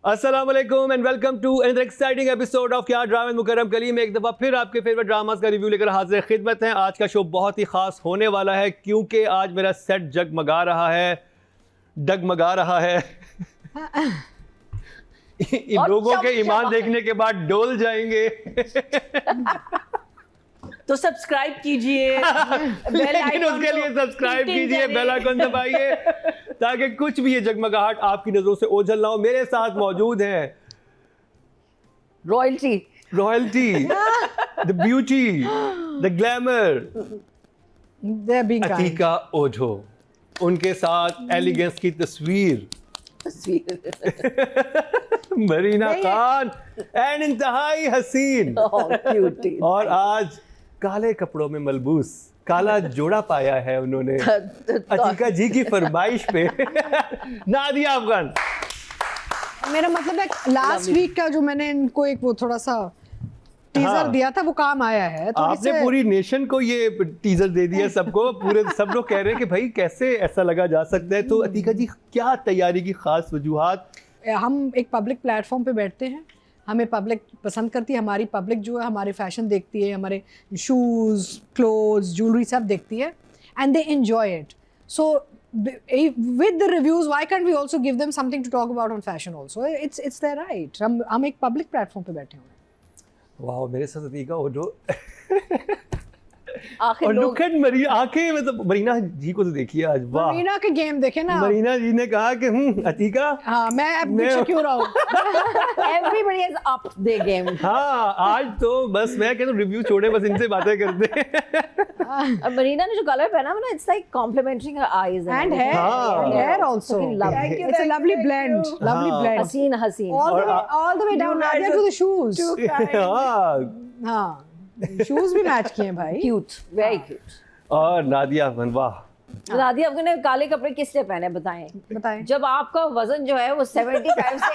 अस्सलाम वालेकुम and welcome to another exciting episode of क्या ड्रामा मुकर्रम कलीम। एक दफ़ा फिर आपके फेवरेट ड्रामास का रिव्यू लेकर हाजिर खिदमत हैं। आज का शो बहुत ही ख़ास होने वाला है क्योंकि आज मेरा सेट डगमगा रहा है इन लोगों के ईमान देखने के बाद डोल जाएंगे। तो सब्सक्राइब कीजिए, लेकिन उसके लिए सब्सक्राइब कीजिए, बेल आइकन दबाइए ताकि कुछ भी ये जगमगाहट आपकी नजरों से ओझल ना हो। मेरे साथ मौजूद हैं royalty, the beauty, the glamour, Atiqa Odho, उनके साथ एलिगेंस की तस्वीर मरीना खान एंड इंतहाई हसीन और आज काले कपड़ों में मलबूस काला जोड़ा पाया है उन्होंने अतीका जी की फरमाइश पे नादिया अफगान। मेरा मतलब है लास्ट वीक का जो मैंने इनको एक वो थोड़ा सा टीजर दिया था वो काम आया है। तो आपने पूरी नेशन को ये टीजर दे दिया, सबको, पूरे सब लोग कह रहे हैं कि भाई कैसे ऐसा लगा जा सकता है। तो अतीका जी क्या तैयारी की खास वजूहात? हम एक पब्लिक प्लेटफॉर्म पे बैठते हैं, हमें पब्लिक पसंद करती है, हमारी पब्लिक जो है हमारे फैशन देखती है, हमारे शूज़, क्लोथ्स, ज्वेलरी सब देखती है and they enjoy it. So with the reviews why can't we also give them something to talk about on fashion also? It's their right. हम एक पब्लिक प्लेटफॉर्म पे बैठे हुए हैं। वाह, मेरे साथ अतीका ओझो आखिर और लोग लुक एट आंखें, मतलब मरीना जी को तो देखिए आज। वाह, मरीना के गेम देखे ना। मरीना जी ने कहा कि अतीका, हाँ मैं अब पीछे क्यों रहा हूँ। everybody has upped their game. हाँ आज तो बस मैं कहता हूँ रिव्यू छोड़े, बस इनसे बातें करते हैं। अब मरीना ने जो कलर पहना है ना, it's like complimenting her eyes And hair, हाँ। and hair also. Fucking lovely. It's a lovely blend, lovely हाँ। blend. हसीन All the way down Nadia to the shoes. हाँ, हाँ, शूज भी मैच किए हैं भाई। cute, very cute. और नादिया अफगान, वाह नादिया अफगान ने काले कपड़े किस लिए पहने बताएं। जब आपका वजन जो है वो 75 से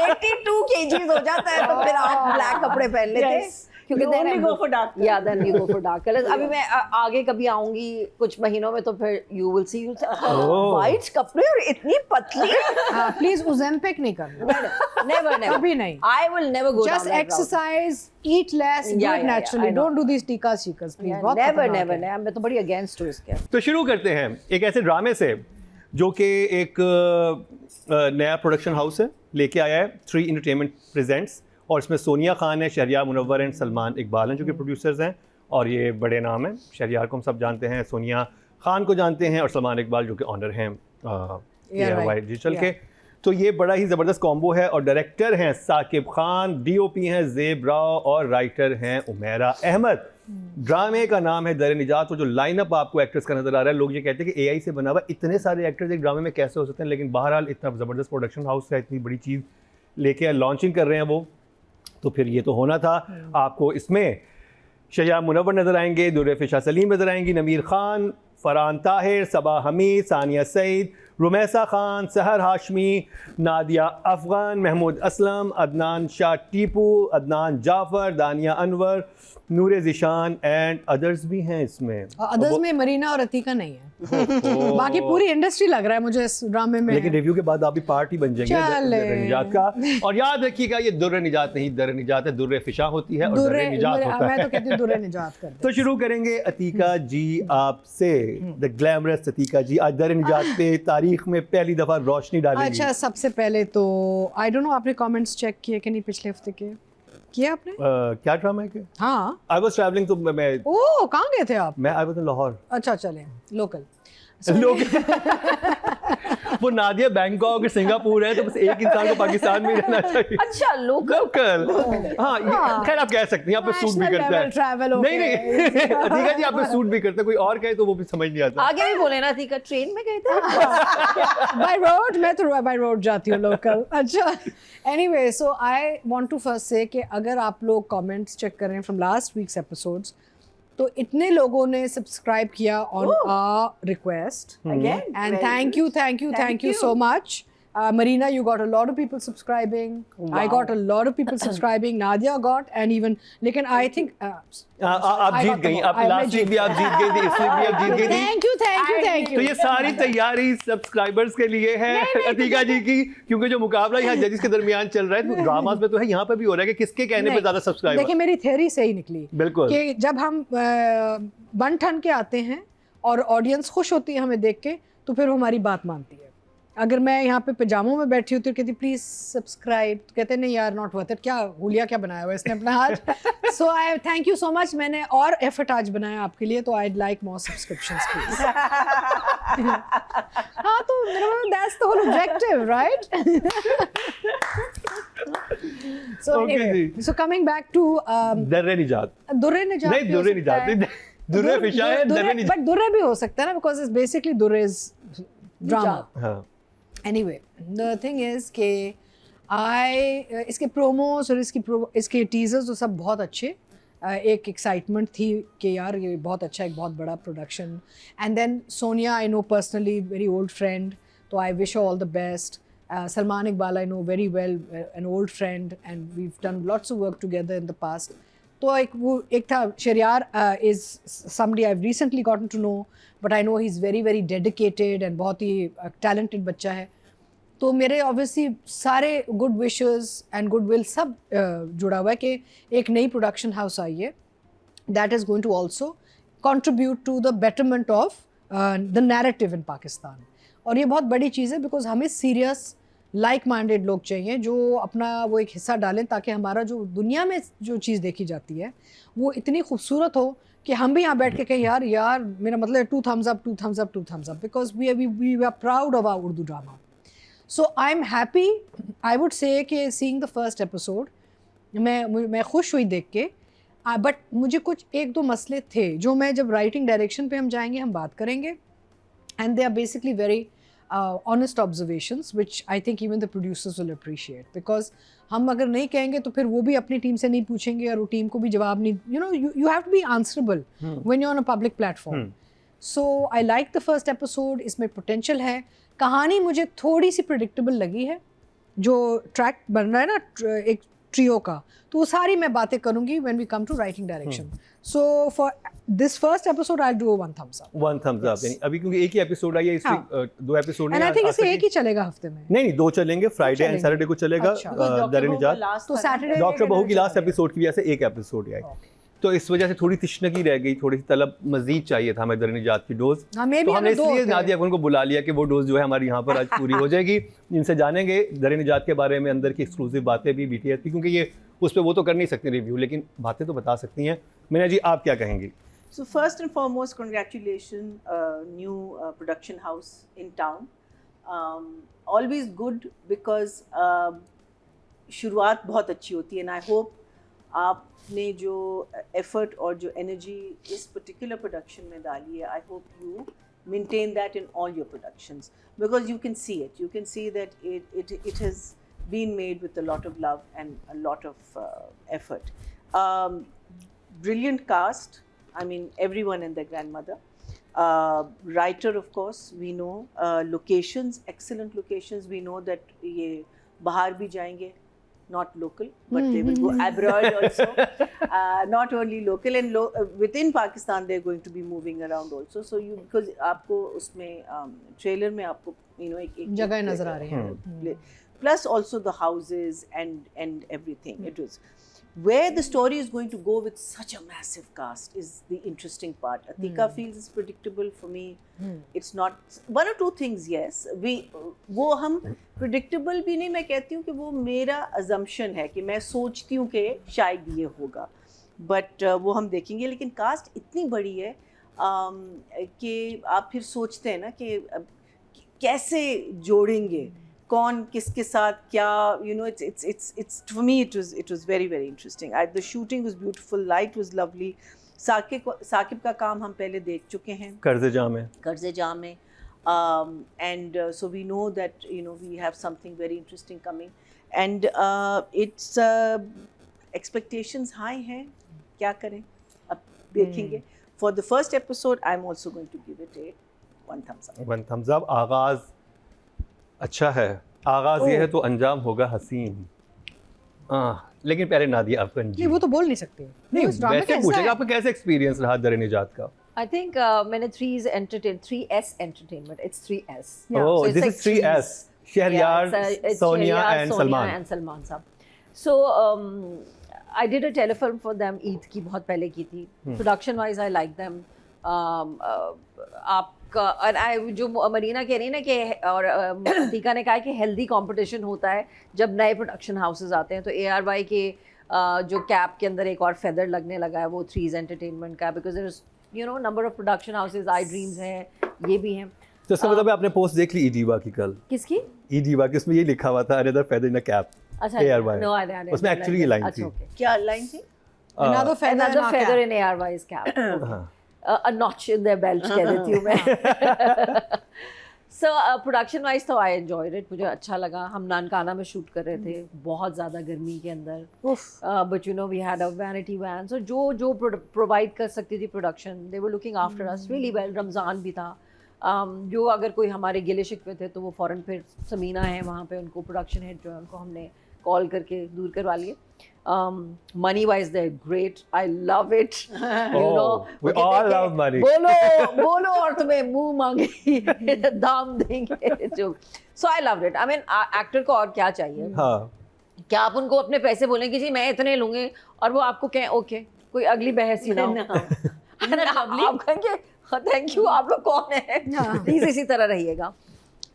82 kgs हो जाता है तो फिर आप ब्लैक कपड़े पहन लेते हैं क्योंकि then you go for dark colors. Yeah, then you go for dark colors. अभी मैं आगे कभी आऊंगी कुछ महीनों में तो फिर you will see white कपड़े और इतनी पतली। प्लीज उज़ेम्पिक नहीं करना। Never. कभी नहीं। I will never go Just down that route. exercise, eat less, do Yeah, it yeah, naturally. I know. Don't do these tikas chikas, please. बहुत Never. खतरनाक है। मैं तो बड़ी against हूँ इसके। तो शुरू करते हैं एक ऐसे ड्रामे से जो कि एक नया प्रोडक्शन हाउस है लेके आया है, 3 Entertainment प्रेजेंट्स, और इसमें सोनिया खान है, शहरियार मुनव्वर एंड सलमान इकबाल हैं जो कि प्रोड्यूसर्स हैं और ये बड़े नाम हैं। शहरियार को हम सब जानते हैं, सोनिया खान को जानते हैं और सलमान इकबाल जो कि ऑनर हैं right. डिजिटल के। तो ये बड़ा ही ज़बरदस्त कॉम्बो है और डायरेक्टर हैं साकिब खान, डीओपी हैं ज़ेब राव और राइटर हैं उमेरा अहमद। ड्रामे का नाम है दर निजात। और जो लाइनअप आपको एक्टर्स का नज़र आ रहा है, लोग ये कहते हैं कि एआई से बना हुआ, इतने सारे एक्टर्स एक ड्रामे में कैसे हो सकते हैं, लेकिन बहरहाल इतना ज़बरदस्त प्रोडक्शन हाउस है, इतनी बड़ी चीज़ लेके लॉन्चिंग कर रहे हैं वो, तो फिर ये तो होना था। आपको इसमें शहरियार मुनव्वर नज़र आएंगे, दुर्रफ़िशा सलीम नज़र आएंगी, नमीर खान, फरहान ताहिर, सबा हमीद, सानिया सईद, रुमैसा खान, सहर हाशमी, नादिया अफगान, महमूद असलम, अदनान शाह टीपू, अदनान जाफ़र, दानिया अनवर, नूर ज़िशान एंड अदर्स भी हैं इसमें। अदर्स में मरीना और अतीका नहीं है। बाकी पूरी इंडस्ट्री लग रहा है मुझे इस ड्रामे में। लेकिन रिव्यू के बाद आप भी पार्टी बन जाएंगे दर्र निजात का। और याद रखिएगा ये दुर्र निजात नहीं, दर्र निजात है, दुर्र फिशा होती है और दर्र निजात होता है। मैं तो कहती हूँ दुर्र निजात कर। तो शुरू करेंगे अतीका जी आपसे, द ग्लैमरस अतीका जी, आज दर्र निजात पे तारीख में पहली दफा रोशनी डालेंगी। अच्छा, सबसे पहले तो आई डोंट नो आपने कमेंट्स चेक किए कि नहीं पिछले हफ्ते के? किया आपने? क्या ड्रामा है कि? हाँ, आई वाज ट्रैवलिंग, तो मैं ओह कहाँ गए थे आप? I was in Lahore. अच्छा चलें, लोकल लोग वो नादिया बैंकॉक सिंगापुर है, तो बस एक इंसान को पाकिस्तान में रहना चाहिए। अच्छा, लोकल। हाँ, खैर आप कह सकती हैं, आप पे सूट भी करता है। ट्रैवल नहीं अतीका जी आप पे सूट भी करता है, कोई और कहे तो वो भी समझ नहीं आता। आगे भी बोले ना, थी का ट्रेन में गए थे। बाय रोड, मैं तो बाय रोड जाती हूँ लोकल। अच्छा, anyway, so I want to first say कि अगर आप लोग कमेंट्स चेक कर रहे हैं फ्रॉम लास्ट वीक्स एपिसोड्स, तो इतने लोगों ने सब्सक्राइब किया on our request Again, and very thank you so much. Marina, you got a lot of people subscribing. I got a lot of people subscribing. Nadia got, and even, लेकिन I think आप जीत गई, आप last week भी आप जीत गई थी, इस week भी आप जीत गई थी। Thank you. तो ये सारी तैयारी सब्सक्राइबर्स के लिए है अतीका जी की, क्योंकि जो मुकाबला यहाँ जजेस के दरमियान चल रहा है, तो ड्रामास में तो है, यहाँ पर भी हो रहा है कि किसके कहने पे ज्यादा सब्सक्राइबर। देखिए मेरी थ्योरी सही निकली बिल्कुल कि जब हम बन ठन के आते हैं और ऑडियंस खुश होती है हमें देख के, तो फिर वो हमारी बात मानती है। अगर मैं यहाँ पे पजामों में बैठी होती हूँ, कहती प्लीज सब्सक्राइब, तो कहते नहीं यार नॉट वर्थ इट, क्या हुलिया क्या बनाया हुआ इसने अपना आज। So I thank you so much, मैंने और एफर्ट आज बनाया आपके लिए, तो I like more subscriptions please. हाँ तो that's the whole objective, right? So coming back to Durre Nijat नहीं, दुर्रे निजात नहीं, दुर्रे फिशा है, दर्रे निजात, बट दुर्रे भी हो सकता है ना, because it's basically Durre is drama. हाँ Anyway, the thing is कि इसके प्रोमोस और इसके टीजर्स तो सब बहुत अच्छे, एक एक्साइटमेंट थी कि यार ये बहुत अच्छा, एक बहुत बड़ा production. And then Sonia I know personally, very old friend, तो I wish all the best. Salman Iqbal I know very well, an old friend, and we done lots of work together in the past. तो एक था Shahryar is somebody I have recently gotten to know, but I know he is very very dedicated and बहुत ही talented बच्चा है। तो मेरे obviously सारे good wishes and good will सब जुड़ा हुआ है कि एक नई प्रोडक्शन हाउस आई है that is going to also contribute to the betterment of the narrative in Pakistan. और ये बहुत बड़ी चीज़ है, बिकॉज हमें सीरियस लाइक माइंडेड लोग चाहिए जो अपना वो एक हिस्सा डालें, ताकि हमारा जो दुनिया में जो चीज़ देखी जाती है वो इतनी खूबसूरत हो कि हम भी यहाँ बैठ के कहें यार मेरा मतलब 2 thumbs up, 2 thumbs up, 2 thumbs up, because we are proud of our Urdu drama. So I am happy, I would say कि सीइंग द फर्स्ट एपिसोड मैं खुश हुई देख के, बट मुझे कुछ 1-2 मसले थे जो मैं जब राइटिंग डायरेक्शन पे हम जाएंगे हम बात करेंगे, and they are basically very honest observations which I think even the producers will appreciate, because हम अगर नहीं कहेंगे तो फिर वो भी अपनी टीम से नहीं पूछेंगे और वो टीम को भी जवाब नहीं, you have to be answerable when you're on a public platform. So I like the first episode, इसमें potential है। कहानी मुझे थोड़ी सी predictable लगी है, जो ट्रैक बन रहा है ना एक ट्रियो का, तो वो सारी मैं बातें करूंगी when we come to writing direction. So for this first episode I'll do a 1 thumbs up. 1 thumbs up, यानी अभी क्योंकि एक ही एपिसोड आई है इस week, 2 episode And I think इसे एक ही चलेगा हफ्ते में। नहीं 2 चलेंगे, फ्राइडे एंड सैटरडे को चलेगा दर्रे निजात, तो सैटरडे डॉक्टर बहू की लास्ट एपिसोड की वजह से एक एपिसोड ही आई, तो इस वजह से थोड़ी तशनगी रह गई, थोड़ी सी तलब मजीद चाहिए था हमें दर्रे निजात की डोज। तो हमने इसलिए नादिया को बुला लिया कि वो डोज जो है हमारी यहाँ पर आज पूरी हो जाएगी। इनसे जानेंगे दर्रे निजात के बारे में, अंदर की एक्सक्लूसिव बातें भी BTS की, क्योंकि ये उस पर वो तो कर नहीं सकते रिव्यू, लेकिन बातें तो बता सकती हैं। मीना जी आप क्या कहेंगी? So first and foremost, congratulations, new production house in town. Always good because शुरुआत बहुत अच्छी होती है, and I hope आपने जो effort और जो energy इस particular production में डाली है, I hope you maintain that in all your productions, because you can see it. You can see that it has been made with a lot of love and a lot of effort. Brilliant cast. I mean, everyone and their grandmother. Writer, of course, we know. Locations, excellent locations. We know that ये बाहर भी जाएंगे, not local, but they will go abroad also. Not only local, and within Pakistan they're going to be moving around also. So you, because आपको उसमें trailer में आपको एक जगह नजर आ रही है. Plus also the houses and everything. It was. Where the story is going to go with such a massive cast is the interesting part. Atika feels it's predictable. For me, it's not. 1 or 2 things, yes. वो हम predictable भी नहीं, मैं कहती हूँ कि वो मेरा assumption है कि मैं सोचती हूँ कि शायद ये होगा, but वो हम देखेंगे। लेकिन cast इतनी बड़ी है कि आप फिर सोचते हैं ना कि कैसे जोड़ेंगे, कौन किसके साथ क्या, it's for me it was very very interesting. The shooting was beautiful, light was lovely. Saqib का काम हम पहले देख चुके हैं कर्ज़े जाम में, and so we know that we have something very interesting coming, and it's expectations high हैं, क्या करें अब देखेंगे. For the first episode I'm also going to give it a 1 thumbs up. 1 thumbs up. आगाज़ अच्छा है, आगाज ये है तो अंजाम होगा हसीन। लेकिन पहले नादिया आपका नहीं वो तो बोल नहीं सकते। नहीं उस ड्रामे वैसे का पूछेगा हिस्सा आपका कैसे एक्सपीरियंस रहा दर निजात का? I think मैंने 3S entertainment. It's 3S. Yeah. Oh, So it's this like is 3S. Shahriyar, it's Sonia Shahriyar, and Sonia Salman. and Salman साहब. So I did a telefilm for them. Eid की बहुत पहले की थी. Production wise I like them. आपका और जो मरीना कह रही है ना कि और अतीका ने कहा कि हेल्दी कंपटीशन होता है जब नए प्रोडक्शन हाउसेस आते हैं, तो ARY के जो कैप के अंदर एक और फेदर लगने लगा है वो 3S एंटरटेनमेंट का, because there is you know number of production houses, I dreams हैं, ये भी हैं. तो इसका मतलब है आपने पोस्ट देख ली ईदीवा की कल? किसकी? ईदीवा की, उसमें ये लिखा हुआ था another feather in a cap. अच्छा ARY. नो आई उसमें एक्चुअली ये लाइन थी. क्या लाइन थी? another feather in Another our feather cap. in ARY's cap. हाँ. A notch in their belt कह देती हूँ मैं. So production wise तो I enjoyed it. मुझे अच्छा लगा. हम नानकाना में शूट कर रहे थे बहुत ज़्यादा गर्मी के अंदर. But you know we had a vanity van. So जो provide कर सकती थी production, they were looking after us really well. Ramzan भी था. जो अगर कोई हमारे गिले शिकवे थे तो वो फ़ौरन फिर समीना है वहाँ पे, उनको प्रोडक्शन हेड जो है उनको हमने कॉल करके दूर करवा लिए. Money wise they're great. I love it. You know, we all love money. बोलो और तुम्हें मुंह मांगे दाम देंगे जो. So I loved it. I mean actor को और क्या चाहिए? हाँ. क्या आप उनको अपने पैसे बोलेंगे जी मैं इतने लूँगे और वो आपको कहें ओके, कोई अगली बहस ही ना हो. आप कहेंगे थैंक यू, आप लोग कौन है? प्लीज इसी तरह रहिएगा.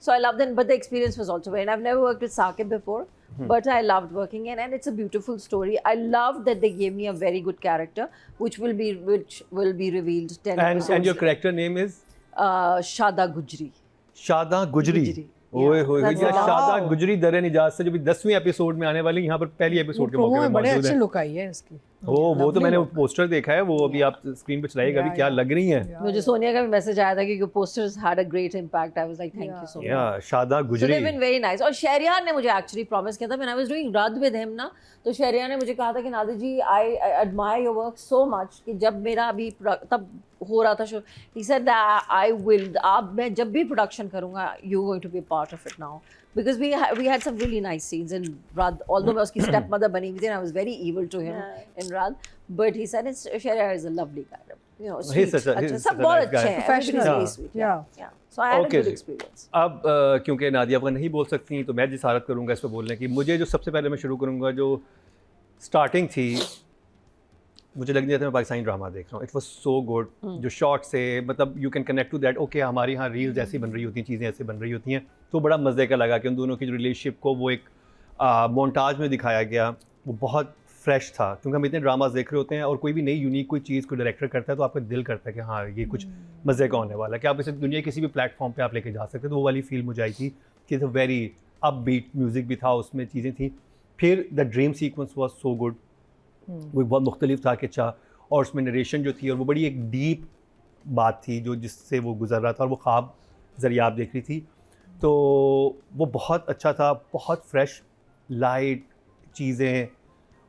So I loved it, but the experience was also great. I've never worked with Saqib before, but I loved working in, and it's a beautiful story. I loved that they gave me a very good character, which will be revealed 10 episodes. And your character name is? Shada Gujri. शादा गुजरी. ओए होए That's क्या wow. शादा गुजरी दर निजात से जो भी 10वीं एपिसोड में आने वाली, यहाँ पर पहली एपिसोड के मौके प्रोमो पे में बड़े मौजूद अच्छे है. लुक आई है इसकी. वो तो मैंने पोस्टर देखा है, वो अभी आप स्क्रीन पे चलाइएगा अभी क्या लग रही हैं. मुझे सोनिया का भी मैसेज आया था कि posters had a great impact. I was like thank you so much. या शादा So गुजरी. they've been very nice. और शहरियार ने मुझे एक्चुअली प्रॉमिस किया था when I was doing Rad with him ना, तो शहरियार ने मुझे कहा था कि नादिर जी I admire your work so much कि जब मेरा अभी तब हो रहा था show, he said that I will, आप मैं जब भी प्रोडक्शन करूँगा you're going to be a part of it now, because we had some really nice scenes in Rad, although मैं उसकी step mother बनी हुई थी and I was very evil to him in Rad, but he said Shahryar is a lovely guy, you know, sweet. He's such a सब बहुत nice guy. अच्छे हैं, Professional. everybody is very sweet. Yeah. So I had a Okay good ji. experience. अब क्योंकि नादिया अफगान नहीं बोल सकती तो मैं जिसारत करूँगा इस पर बोलने की. मुझे जो सबसे पहले मैं शुरू करूँगा जो स्टार्टिंग थी, मुझे लग रहा था मैं पाकिस्तानी ड्रामा देख रहा हूँ. It was so good. जो शॉर्ट से मतलब you can connect to that. Okay हमारे यहाँ रील्स ऐसी बन रही होती हैं, चीज़ें ऐसी बन रही होती हैं, तो बड़ा मज़े का लगा कि उन दोनों की जो रिलेशनशिप को वो एक मोन्टाज में दिखाया गया, वो बहुत फ्रेश था. क्योंकि हम इतने ड्रामाज देख रहे होते हैं और कोई भी नई यूनिक कोई चीज़ कोई डायरेक्टर करता है तो आपका दिल करता है कि हाँ ये कुछ मज़े का होने वाला है, कि आप इसे दुनिया किसी भी प्लेटफॉर्म पे आप लेके जा सकते हैं. तो वो वाली फील मुझे आई थी कि इट्स वेरी अपबीट म्यूज़िक भी था उसमें, चीज़ें थी. फिर the dream sequence was so good. वो बहुत मुख्तलिफ था कि अच्छा, और उसमें नरेशन जो थी और वो बड़ी एक डीप बात थी जो जिससे वो गुजर रहा था और वो ख्वाब ज़रिए आप देख रही थी. तो वो बहुत अच्छा था, बहुत फ्रेश लाइट चीज़ें.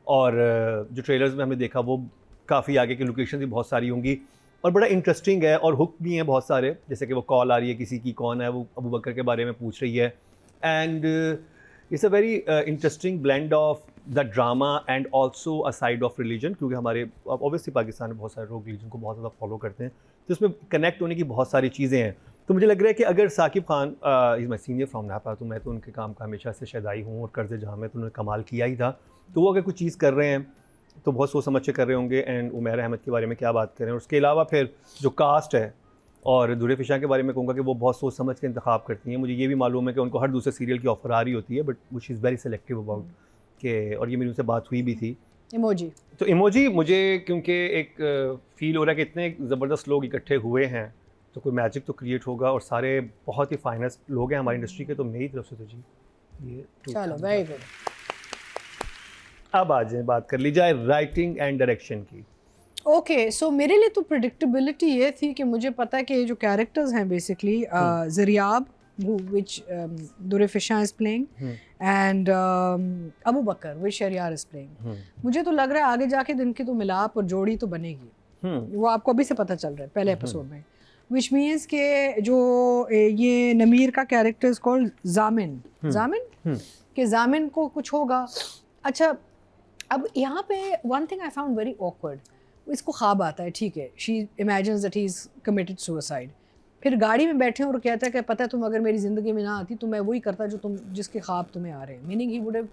और जो ट्रेलर्स में हमने देखा वो काफ़ी आगे की लोकेशन भी बहुत सारी होंगी और बड़ा इंटरेस्टिंग है और हुक भी हैं बहुत सारे. जैसे कि वो कॉल आ रही है किसी की, कौन है वो, अबू बकर के बारे में पूछ रही है. And it's a very interesting blend of the drama and also a side of religion, क्योंकि हमारे ऑब्वियसली पाकिस्तान में बहुत सारे लोग रिलीजन को बहुत ज़्यादा फॉलो करते हैं, तो इसमें कनेक्ट होने की बहुत सारी चीज़ें हैं. तो मुझे लग रहा है कि अगर Saqib Khan is my senior from NAPA, तो मैं तो उनके काम का हमेशा से शदाई हूँ और कर्ज़ जहाँ में तो उन्होंने कमाल किया ही था. तो वो अगर कुछ चीज़ कर रहे हैं तो बहुत सोच समझ के कर रहे होंगे. एंड उमैर अहमद के बारे में क्या बात करें. और उसके अलावा फिर जो कास्ट है और दुरे फिशा के बारे में कहूँगा कि वो बहुत सोच समझ के इंतखाब करती हैं. मुझे ये भी मालूम है कि उनको हर दूसरे सीरियल की ऑफ़र आ रही होती है, बट वो she is very selective about के. और ये मेरी उनसे बात हुई भी थी. इमोजी तो इमोजी मुझे क्योंकि एक फ़ील हो रहा है कि इतने ज़बरदस्त लोग इकट्ठे हुए हैं तो कोई मैजिक तो क्रिएट होगा, और सारे बहुत ही फाइनेस्ट लोग हैं हमारी इंडस्ट्री के. तो मेरी तरफ से तो जी ये चलो वेरी गुड. अब आ जाए बात कर ली जाए राइटिंग एंड डायरेक्शन की. ओके सो मेरे लिए तो प्रिडिक्टेबिलिटी ये थी कि मुझे पता है कि ये जो कैरेक्टर्स हैं basically Zaryab which Dure Fisha is playing and Abu Bakar which Shahryar is playing. मुझे तो लग रहा है आगे जाके इनकी तो मिलाप और जोड़ी तो बनेगी. वो आपको अभी से पता चल रहा है पहले एपिसोड में. which means कि जो ये नमीर का कैरेक्टर इज कॉल्ड जामिन, कि जामिन को कुछ होगा। अच्छा, अब यहाँ पे one thing I found very awkward, इसको ख्वाब आता है, ठीक है, she imagines that he is committed suicide, फिर गाड़ी में बैठे और कहता है कि पता है तुम अगर मेरी ज़िंदगी में ना आती तो मैं वही करता जो तुम जिसके ख्वाब तुम्हें आ रहे हैं, meaning he would have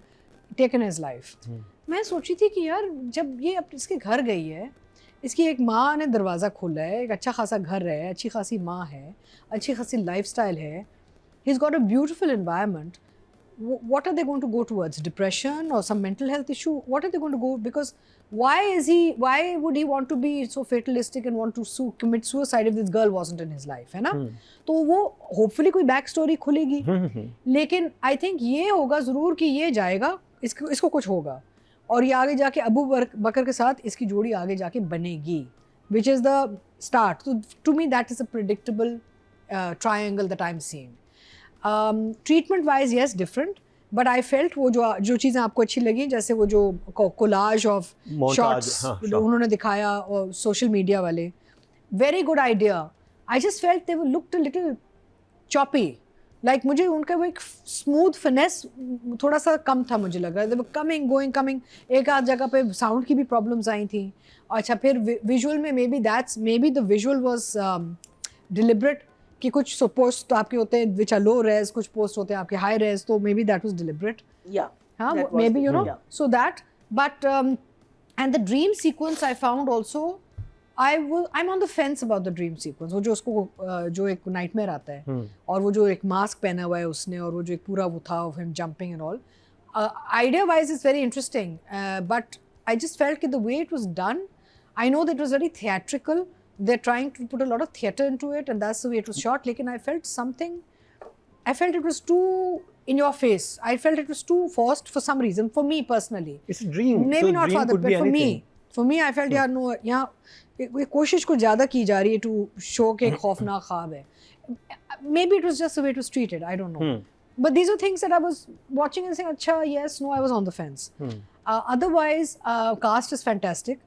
taken his life. मैं सोची थी कि यार जब ये अब इसके घर गई है, इसकी एक माँ ने दरवाज़ा खोला है, एक अच्छा खासा घर है, अच्छी खासी माँ है, अच्छी खासी लाइफस्टाइल है, he is got a beautiful environment, what are they going to go towards? Depression or some mental health issue? What are they going to go? Because why would he want to be so fatalistic and want to commit suicide if this girl wasn't in his life, है ना? तो वो hopefully कोई back story खुलेगी, लेकिन I think ये होगा ज़रूर कि ये जाएगा, इसको कुछ होगा और ये आगे जाके अबू बकर के साथ इसकी जोड़ी आगे जाके बनेगी, which is the start. So to me that is a predictable triangle that I'm seeing. Treatment wise yes different, but I felt वो जो चीज़ें आपको अच्छी लगी, जैसे वो जो कोलाज ऑफ शॉट्स उन्होंने दिखाया और सोशल मीडिया वाले, very good idea. I just felt they looked a little choppy, like मुझे उनका वो एक स्मूथ फिनेस थोड़ा सा कम था, मुझे लग रहा है। दे वर कमिंग गोइंग कमिंग, एक आध जगह पे साउंड की भी प्रॉब्लम्स आई थी। अच्छा, फिर विजुअल में maybe the visual was deliberate, कि कुछ पोस्ट आपके होते हैं विच आर लो रेज, कुछ पोस्ट होते हैं आपके हाई रेज, तो maybe that was deliberate, हाँ, maybe you know, so that, but and the dream sequence I found also, I am on the fence about the dream sequence. वो जो उसको जो एक नाइटमेयर आता है और वो जो एक मास्क पहना हुआ है उसने, और वो जो एक पूरा वो था of him jumping and all, idea wise is very interesting, but I just felt कि the way it was done, I know that it was very theatrical, they're trying to put a lot of theatre into it and that's the way it was shot, lekin I felt it was too in your face, I felt it was too forced for some reason, for me personally. It's a dream, maybe so not dream for other, but for me I felt यार no, यहाँ कोशिश कुछ ज़्यादा की जा रही है to show के एक खौफनाक ख्वाब है, maybe it was just the way it was treated, I don't know, but these are things that I was watching and saying अच्छा yes no, I was on the fence. Otherwise cast is fantastic,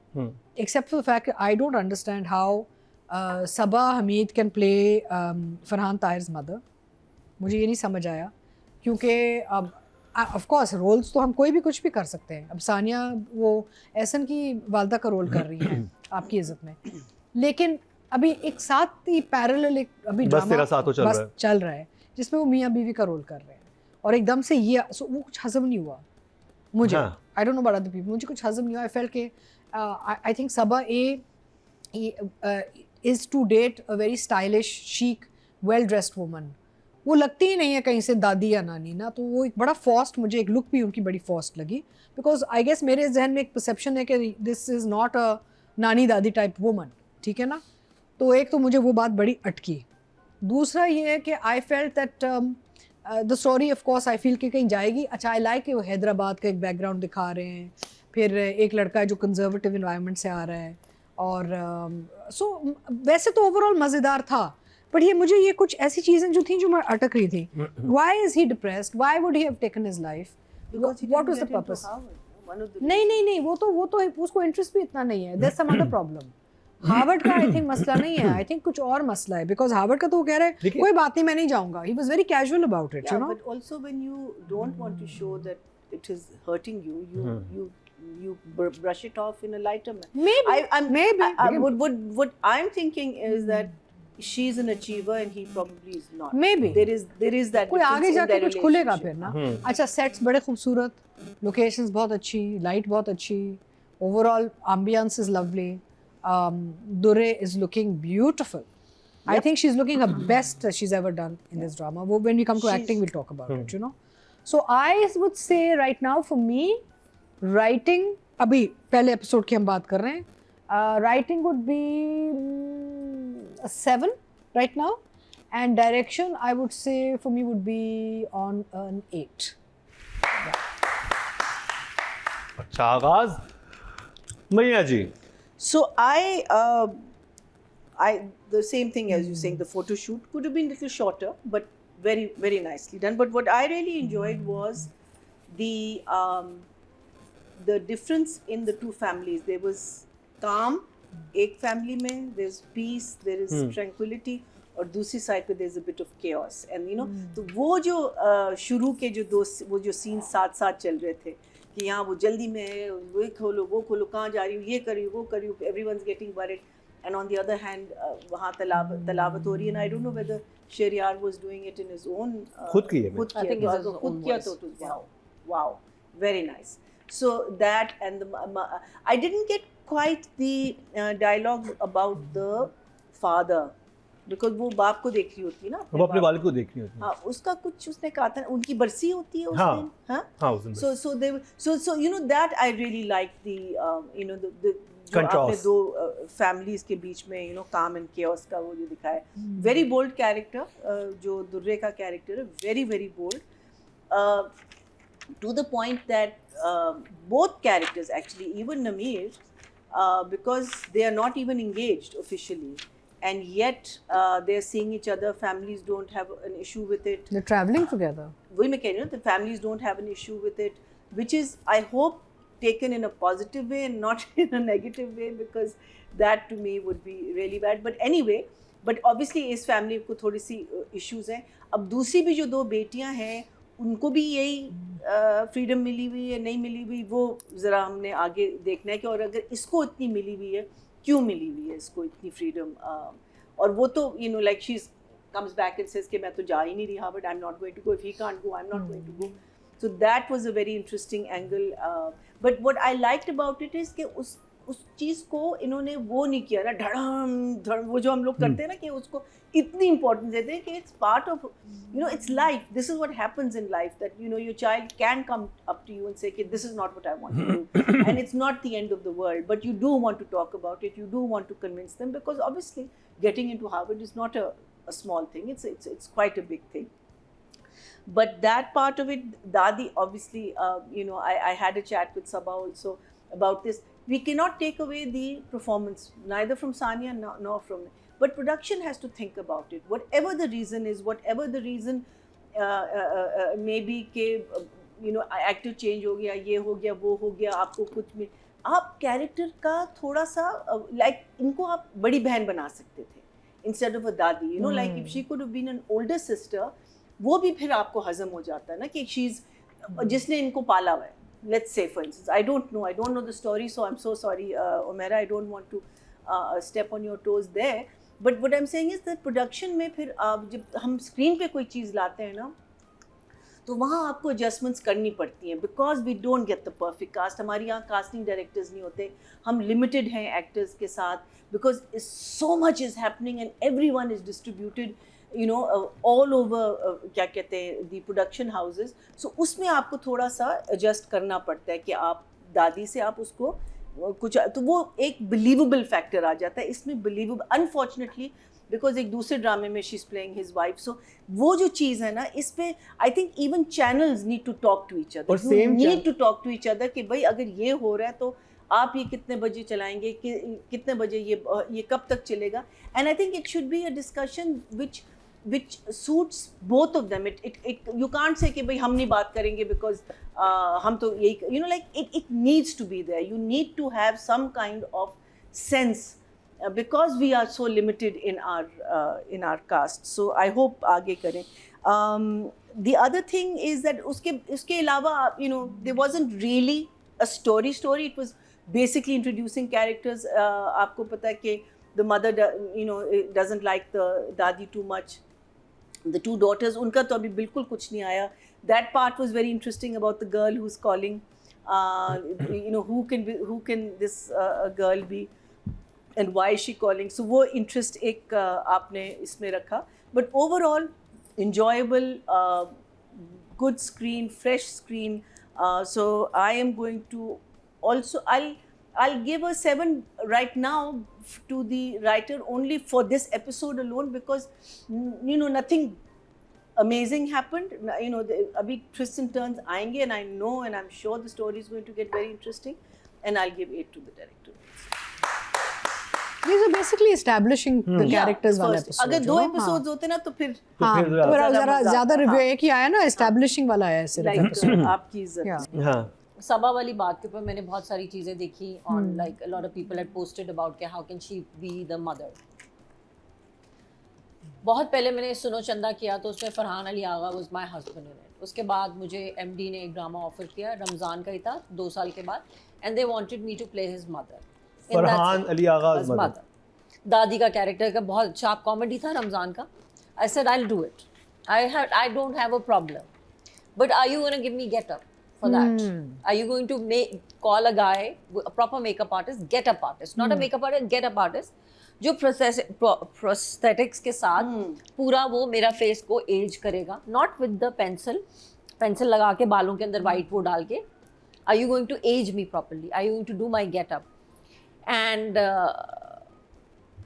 except for the fact that I don't understand how Sabaa Hamid can play Farhan Tahir's mother. मुझे ये नहीं समझ आया, क्योंकि अब of course roles तो हम कोई भी कुछ भी कर सकते हैं। अब सानिया वो एहसन की वालदा का रोल कर रही हैं आपकी इज्जत में, लेकिन अभी एक साथ ही पैरेलल एक अभी ड्रामा चल रहा है जिसमें वो मियाँ बीवी का रोल कर रहे हैं, और एकदम से ये वो कुछ हजम नहीं हुआ मुझे। I don't know about other people, मुझे कुछ हजम नहीं हुआ। आई फेल्ट के I think Saba is to date a very stylish, chic, well dressed woman. वो लगती ही नहीं है कहीं से दादी या नानी ना, तो वो एक बड़ा फॉस्ट, मुझे एक लुक भी उनकी बड़ी फॉस्ट लगी, बिकॉज आई गेस मेरे जहन में एक परसेप्शन है कि दिस इज़ नॉट अ नानी दादी टाइप वुमन, ठीक है ना। तो एक तो मुझे वो बात बड़ी अटकी। दूसरा ये है कि I felt that the story of course I feel कि कहीं जाएगी। अच्छा, आई लाइक कि वो हैदराबाद का एक बैकग्राउंड दिखा रहे हैं, फिर एक लड़का जो कंजर्वेटिव इन्वायरमेंट से आ रहा है, और सो वैसे तो ओवरऑल मज़ेदार था, बट ये मुझे ये कुछ ऐसी चीज़ें जो थी जो मैं अटक रही थी। Why is he depressed, why would he have taken his life, what was the purpose? नहीं, वो तो उसको इंटरेस्ट भी इतना नहीं है, there some other problem. Harvard का आई थिंक मसला नहीं है, आई थिंक कुछ और मसला है, बिकॉज हार्वर्ड का तो वो कह रहा है कोई बात नहीं मैं नहीं जाऊंगा, he was very casual about it, you know. But also when you don't want to show that it is hurting you brush it off in a lighter manner. What I'm thinking is that she's an achiever and he probably is not. Maybe there is that कोई आगे जाके कुछ खुलेगा फिर ना। अच्छा, sets बड़े खूबसूरत, लोकेशंस बहुत अच्छी, लाइट बहुत अच्छी, overall ambience is lovely, Durre is looking beautiful. I think she's looking her best she's ever done in this drama. When we come to acting we'll talk about it, you know. So I would say right now for me, writing, अभी पहले episode की हम बात कर रहे हैं, writing would be 7 right now, and direction I would से for me would be on an 8. अच्छा आगाज मैया जी. So I the same thing as you saying, the photo shoot could have been a little shorter but very very nicely done. But what I really enjoyed was the difference in the two families. There was calm एक family में there is peace, there is tranquility, और दूसरी side पे there is a bit of chaos, and you know, तो वो जो शुरू के जो वो जो सीन साथ साथ चल रहे थे कि यहाँ वो जल्दी में है, वो खोलो कहाँ जा रही हूँ, ये कर रही हूँ, वो कर रही हूँ, everyone's getting worried, and on the other hand वहाँ तलावत हो रही है, and I don't know whether Shehryar was doing it in his own खुद किया I think it's his own खुद किया, तो it was wow, very nice. So that, and I didn't get quite the dialogue about the father, because वो बाप को देख रही होती है ना, वो अपने वालिद को देख रही होती है। हाँ, उसका कुछ उसने कहा था, उनकी बरसी होती है उस हाँ, दिन, हाँ, हाँ उस दिन so you know that I really like the you know the जो आपने Contrast. दो families के बीच में you know calm and chaos का वो जो दिखाया, very bold character, जो दुर्रे का character है, very very bold, to the point that both characters actually, even Nameer, because they are not even engaged officially, and yet they are seeing each other, families don't have an issue with it. They're traveling together. वही मैं कह रही हूँ, the families don't have an issue with it, which is, I hope, taken in a positive way and not in a negative way, because that to me would be really bad. But anyway, but obviously इस family को थोड़ी सी issues हैं. अब दूसरी भी जो दो बेटियां हैं, उनको भी यही फ्रीडम मिली हुई है, नहीं मिली हुई, वो ज़रा हमने आगे देखना है कि और अगर इसको इतनी मिली हुई है, क्यों मिली हुई है इसको इतनी फ्रीडम, और वो तो you know like she comes back and says कि मैं तो जा ही नहीं रहा, but I'm not going to go, if he can't go, I'm not going to go. So that was a very interesting angle. But what I liked about it is कि उस चीज़ को इन्होंने वो नहीं किया ना, धड़म वो जो हम लोग करते हैं ना, कि उसको इतनी इम्पोर्टेंस देते हैं कि it's part of, you know, it's life. This is what happens in life, that you know your child can come up to you and say कि this is not what I want to do, and it's not the end of the world, but you do want to talk about it, you do want to convince them, because obviously getting into Harvard is not a small thing. It's quite a big thing. But that part of it, Dadi, obviously, you know, I had a chat with Sabha also about this. We cannot take away the performance, neither from Sania nor from, but production has to think about it. Whatever the reason is, whatever the reason maybe के you know actor change हो गया, ये हो गया, वो हो गया, आपको कुछ में आप कैरेक्टर का थोड़ा सा like इनको आप बड़ी बहन बना सकते थे instead of a दादी, you know, like if she could have been an older sister, वो भी फिर आपको हजम हो जाता है ना कि she's जिसने इनको पाला हुआ है. Let's say for instance, I don't know the story, so I'm so sorry, Umaira, I don't want to step on your toes there. But what I'm saying is that production में फिर जब हम screen पे कोई चीज़ लाते हैं ना, तो वहाँ आपको एडजस्टमेंट्स करनी पड़ती हैं, because we don't get the perfect cast. हमारे यहाँ कास्टिंग डायरेक्टर्स नहीं होते, हम लिमिटेड हैं एक्टर्स के साथ, because so much is happening and every one is distributed you know all over क्या कहते हैं the production houses. So उसमें आपको थोड़ा सा adjust करना पड़ता है कि आप दादी से आप उसको कुछ, तो वो एक believable factor आ जाता है इसमें. believable unfortunately because एक दूसरे ड्रामे में she's playing his wife, so वो जो चीज़ है ना, इस पे I think even channels need to talk to each other. You need to talk to each other कि भाई अगर ये हो रहा है तो आप ये कितने बजे चलाएंगे, कितने बजे ये कब तक चलेगा. And I think it should be a discussion which suits both of them. You can't say कि भाई हम नहीं बात करेंगे because हम तो यही, you know, like it needs to be there. You need to have some kind of sense because we are so limited in our cast. So I hope आगे करें. The other thing is that उसके अलावा, you know, there wasn't really a story. It was basically introducing characters. आपको पता है कि the mother, you know, doesn't like the दादी too much. The two daughters, उनका तो अभी बिल्कुल कुछ नहीं आया. That part was very interesting about the girl who's calling. You know, who can this girl be, and why is she calling? So वो interest एक आपने इसमें रखा. But overall, enjoyable, good screen, fresh screen. So I am going to also I'll give a 7 right now to the writer only for this episode alone, because you know nothing amazing happened. You know, abhi twists and turns आएंगे, and I know and I'm sure the story is going to get very interesting, and I'll give 8 to the director. These are basically establishing the characters वाला episode. अगर 2 episodes होते ना तो फिर ज़रा ज़्यादा review है कि आया ना, establishing वाला आया सिर्फ like आपकी इज्जत. हाँ, सबा वाली बात के ऊपर मैंने बहुत सारी चीज़ें देखी on like a lot of people had posted about के how can she be the mother. बहुत पहले मैंने सुनो चंदा किया तो उसमें Farhan Ali Agha was my husband in it. उसके बाद मुझे एमडी ने एक ड्रामा ऑफर किया, रमज़ान का ही था 2 साल के बाद, and they wanted me to play his mother. Farhan Ali Agha mother, दादी का कैरेक्टर का बहुत शार्प कॉमेडी था रमज़ान का। I said I will do it, I don't have a problem, but are you gonna give me get up for that? Are you going to call a guy, a proper makeup artist, get up artist, not a makeup artist, get up artist, जो prosthetics के साथ पूरा वो मेरा face को as करेगा, not with the pencil लगा के बालों के अंदर वाइट वो डाल के। Are you going to age me properly? Are you going to do my get up? And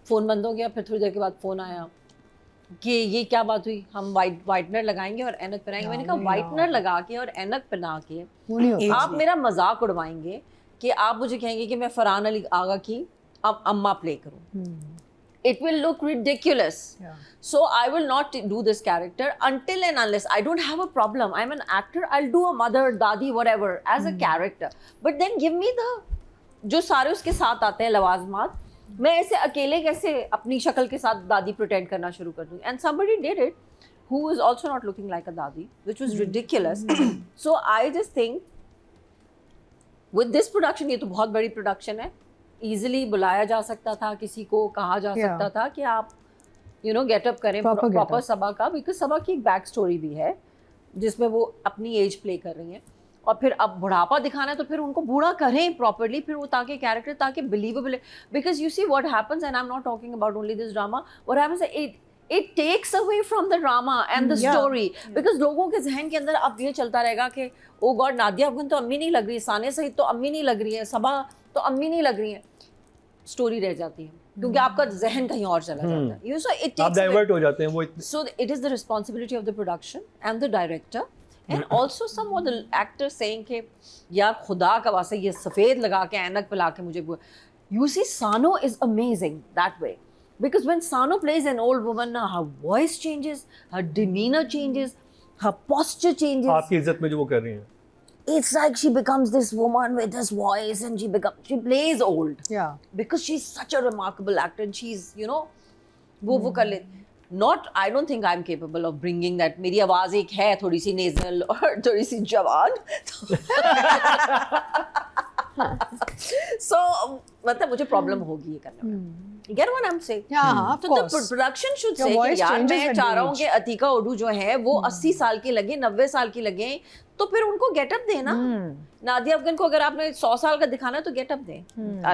phone बंद हो गया। फिर थोड़ी देर के बाद फ़ोन आया कि ये क्या बात हुई, हम वाइटनर लगाएंगे और ऐनक पहनाएंगे। मैंने कहा वाइटनर लगा के और ऐनक पहना के आप मेरा मजाक उड़वाएंगे कि आप मुझे कहेंगे कि मैं फरहान अली आगा की अब अम्मा प्ले करूं। It will look ridiculous. So I will not do this character until and unless I don't have a problem. I'm an actor. I'll do a mother, dadi, whatever as a character. But then give me the जो सारे उसके साथ आते हैं लवाजमात। मैं ऐसे अकेले कैसे अपनी शक्ल के साथ दादी प्रिटेंड करना शुरू कर दूँ? And somebody did it who was also not looking like a dadi, which was ridiculous. So I just think with this production, ये तो बहुत बड़ी production है, easily बुलाया जा सकता था, किसी को कहा जा सकता था कि आप get up करें proper सबा का, because सबा की एक बैक स्टोरी भी है जिसमें वो अपनी एज प्ले कर रही हैं, और फिर अब बुढ़ापा दिखाना है तो फिर उनको बूढ़ा करें प्रॉपर्ली, फिर वो ताकि कैरेक्टर ताकि believable, because you see what happens, and I am not talking about only this drama, what happens it takes away from the drama and the story, because लोगों के जहन के अंदर अब ये चलता रहेगा कि ओ गॉड नादिया अफगान तो अम्मी नहीं लग रही है, सानिया सईद तो अम्मी नहीं लग रही है, सबा तो अम्मी नहीं लग रही है, स्टोरी रह जाती है क्योंकि आपका जहन कहीं और चला जाता है, you so it takes, आप डाइवर्ट हो जाते हैं वो। so it is the responsibility of the production and the director and also some of the actors saying कि यार खुदा का वास्ते ये सफ़ेद लगा के ऐनक पिला के मुझे, you see Sano is amazing that way, because when Sano plays an old woman, her voice changes, her demeanor changes, her posture changes. आपकी इज्जत में जो वो कर रही हैं, it's like she becomes this woman with this voice and she plays old. Yeah. Because she's such a remarkable actor and she's, वो कर ले. Not, I don't think I'm capable of bringing that. मेरी आवाज़ एक है थोड़ी सी nasal और थोड़ी सी जवान. So मतलब मुझे प्रॉब्लम होगी ये करने में. Get what I'm saying? Yeah, of course. So the production should Your say voice कि यार changes मैं with चाह रहा हूँ age. कि अतीका ओडू जो है वो 80 साल की लगे, 90 साल की लगे, तो फिर उनको गेटअप देना. नादिया अफगान को अगर आपने 100 साल का दिखाना है तो गेटअप दें.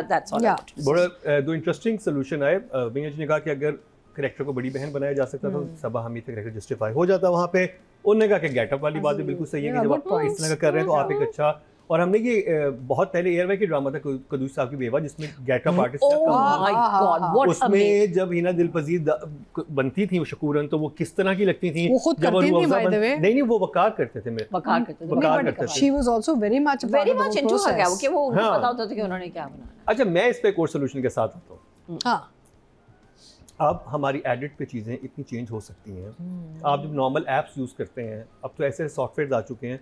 That's all. Yeah. बड़ा दो इंटरेस्टिंग सोल्यूशन आए। विनय जी ने कहा कि अगर करेक्टर को बड़ी बहन बनाया जा सकता तो सबा हमीद का करेक्टर जस्टिफाई हो जाता वहाँ पे। उन्होंने कहा कि गेटअप वाली बात भी बिल्कुल सही है कि जब आप इस तरह का कर रहे हैं तो आप एक अच्छा, और हमने ये बहुत पहले एयरवे की ड्रामा था कदूस साहब की बेवा जिसमें getup artist Oh my God, what amazing. उसमें जब हिना दिलपजीर बनती थी वो शकूरन तो वो किस तरह की लगती थी, वो खुद जब करती थी, रूह by the way. नहीं वो वकार करते थे, वकार करते थे. वकार करते थे। She was also very much a part Very of the much whole into her process. कि वो उनको हाँ. पता होता था कि उन्होंने क्या बनाना. अच्छा, मैं इस पे कोर्स सोल्यूशन के साथ आता हूँ। हाँ. अब हमारी एडिट पे चीज़ें इतनी चेंज हो सकती हैं। आप जब नॉर्मल ऐप्स यूज़ करते हैं, अब तो ऐसे सॉफ्टवेयर आ चुके हैं,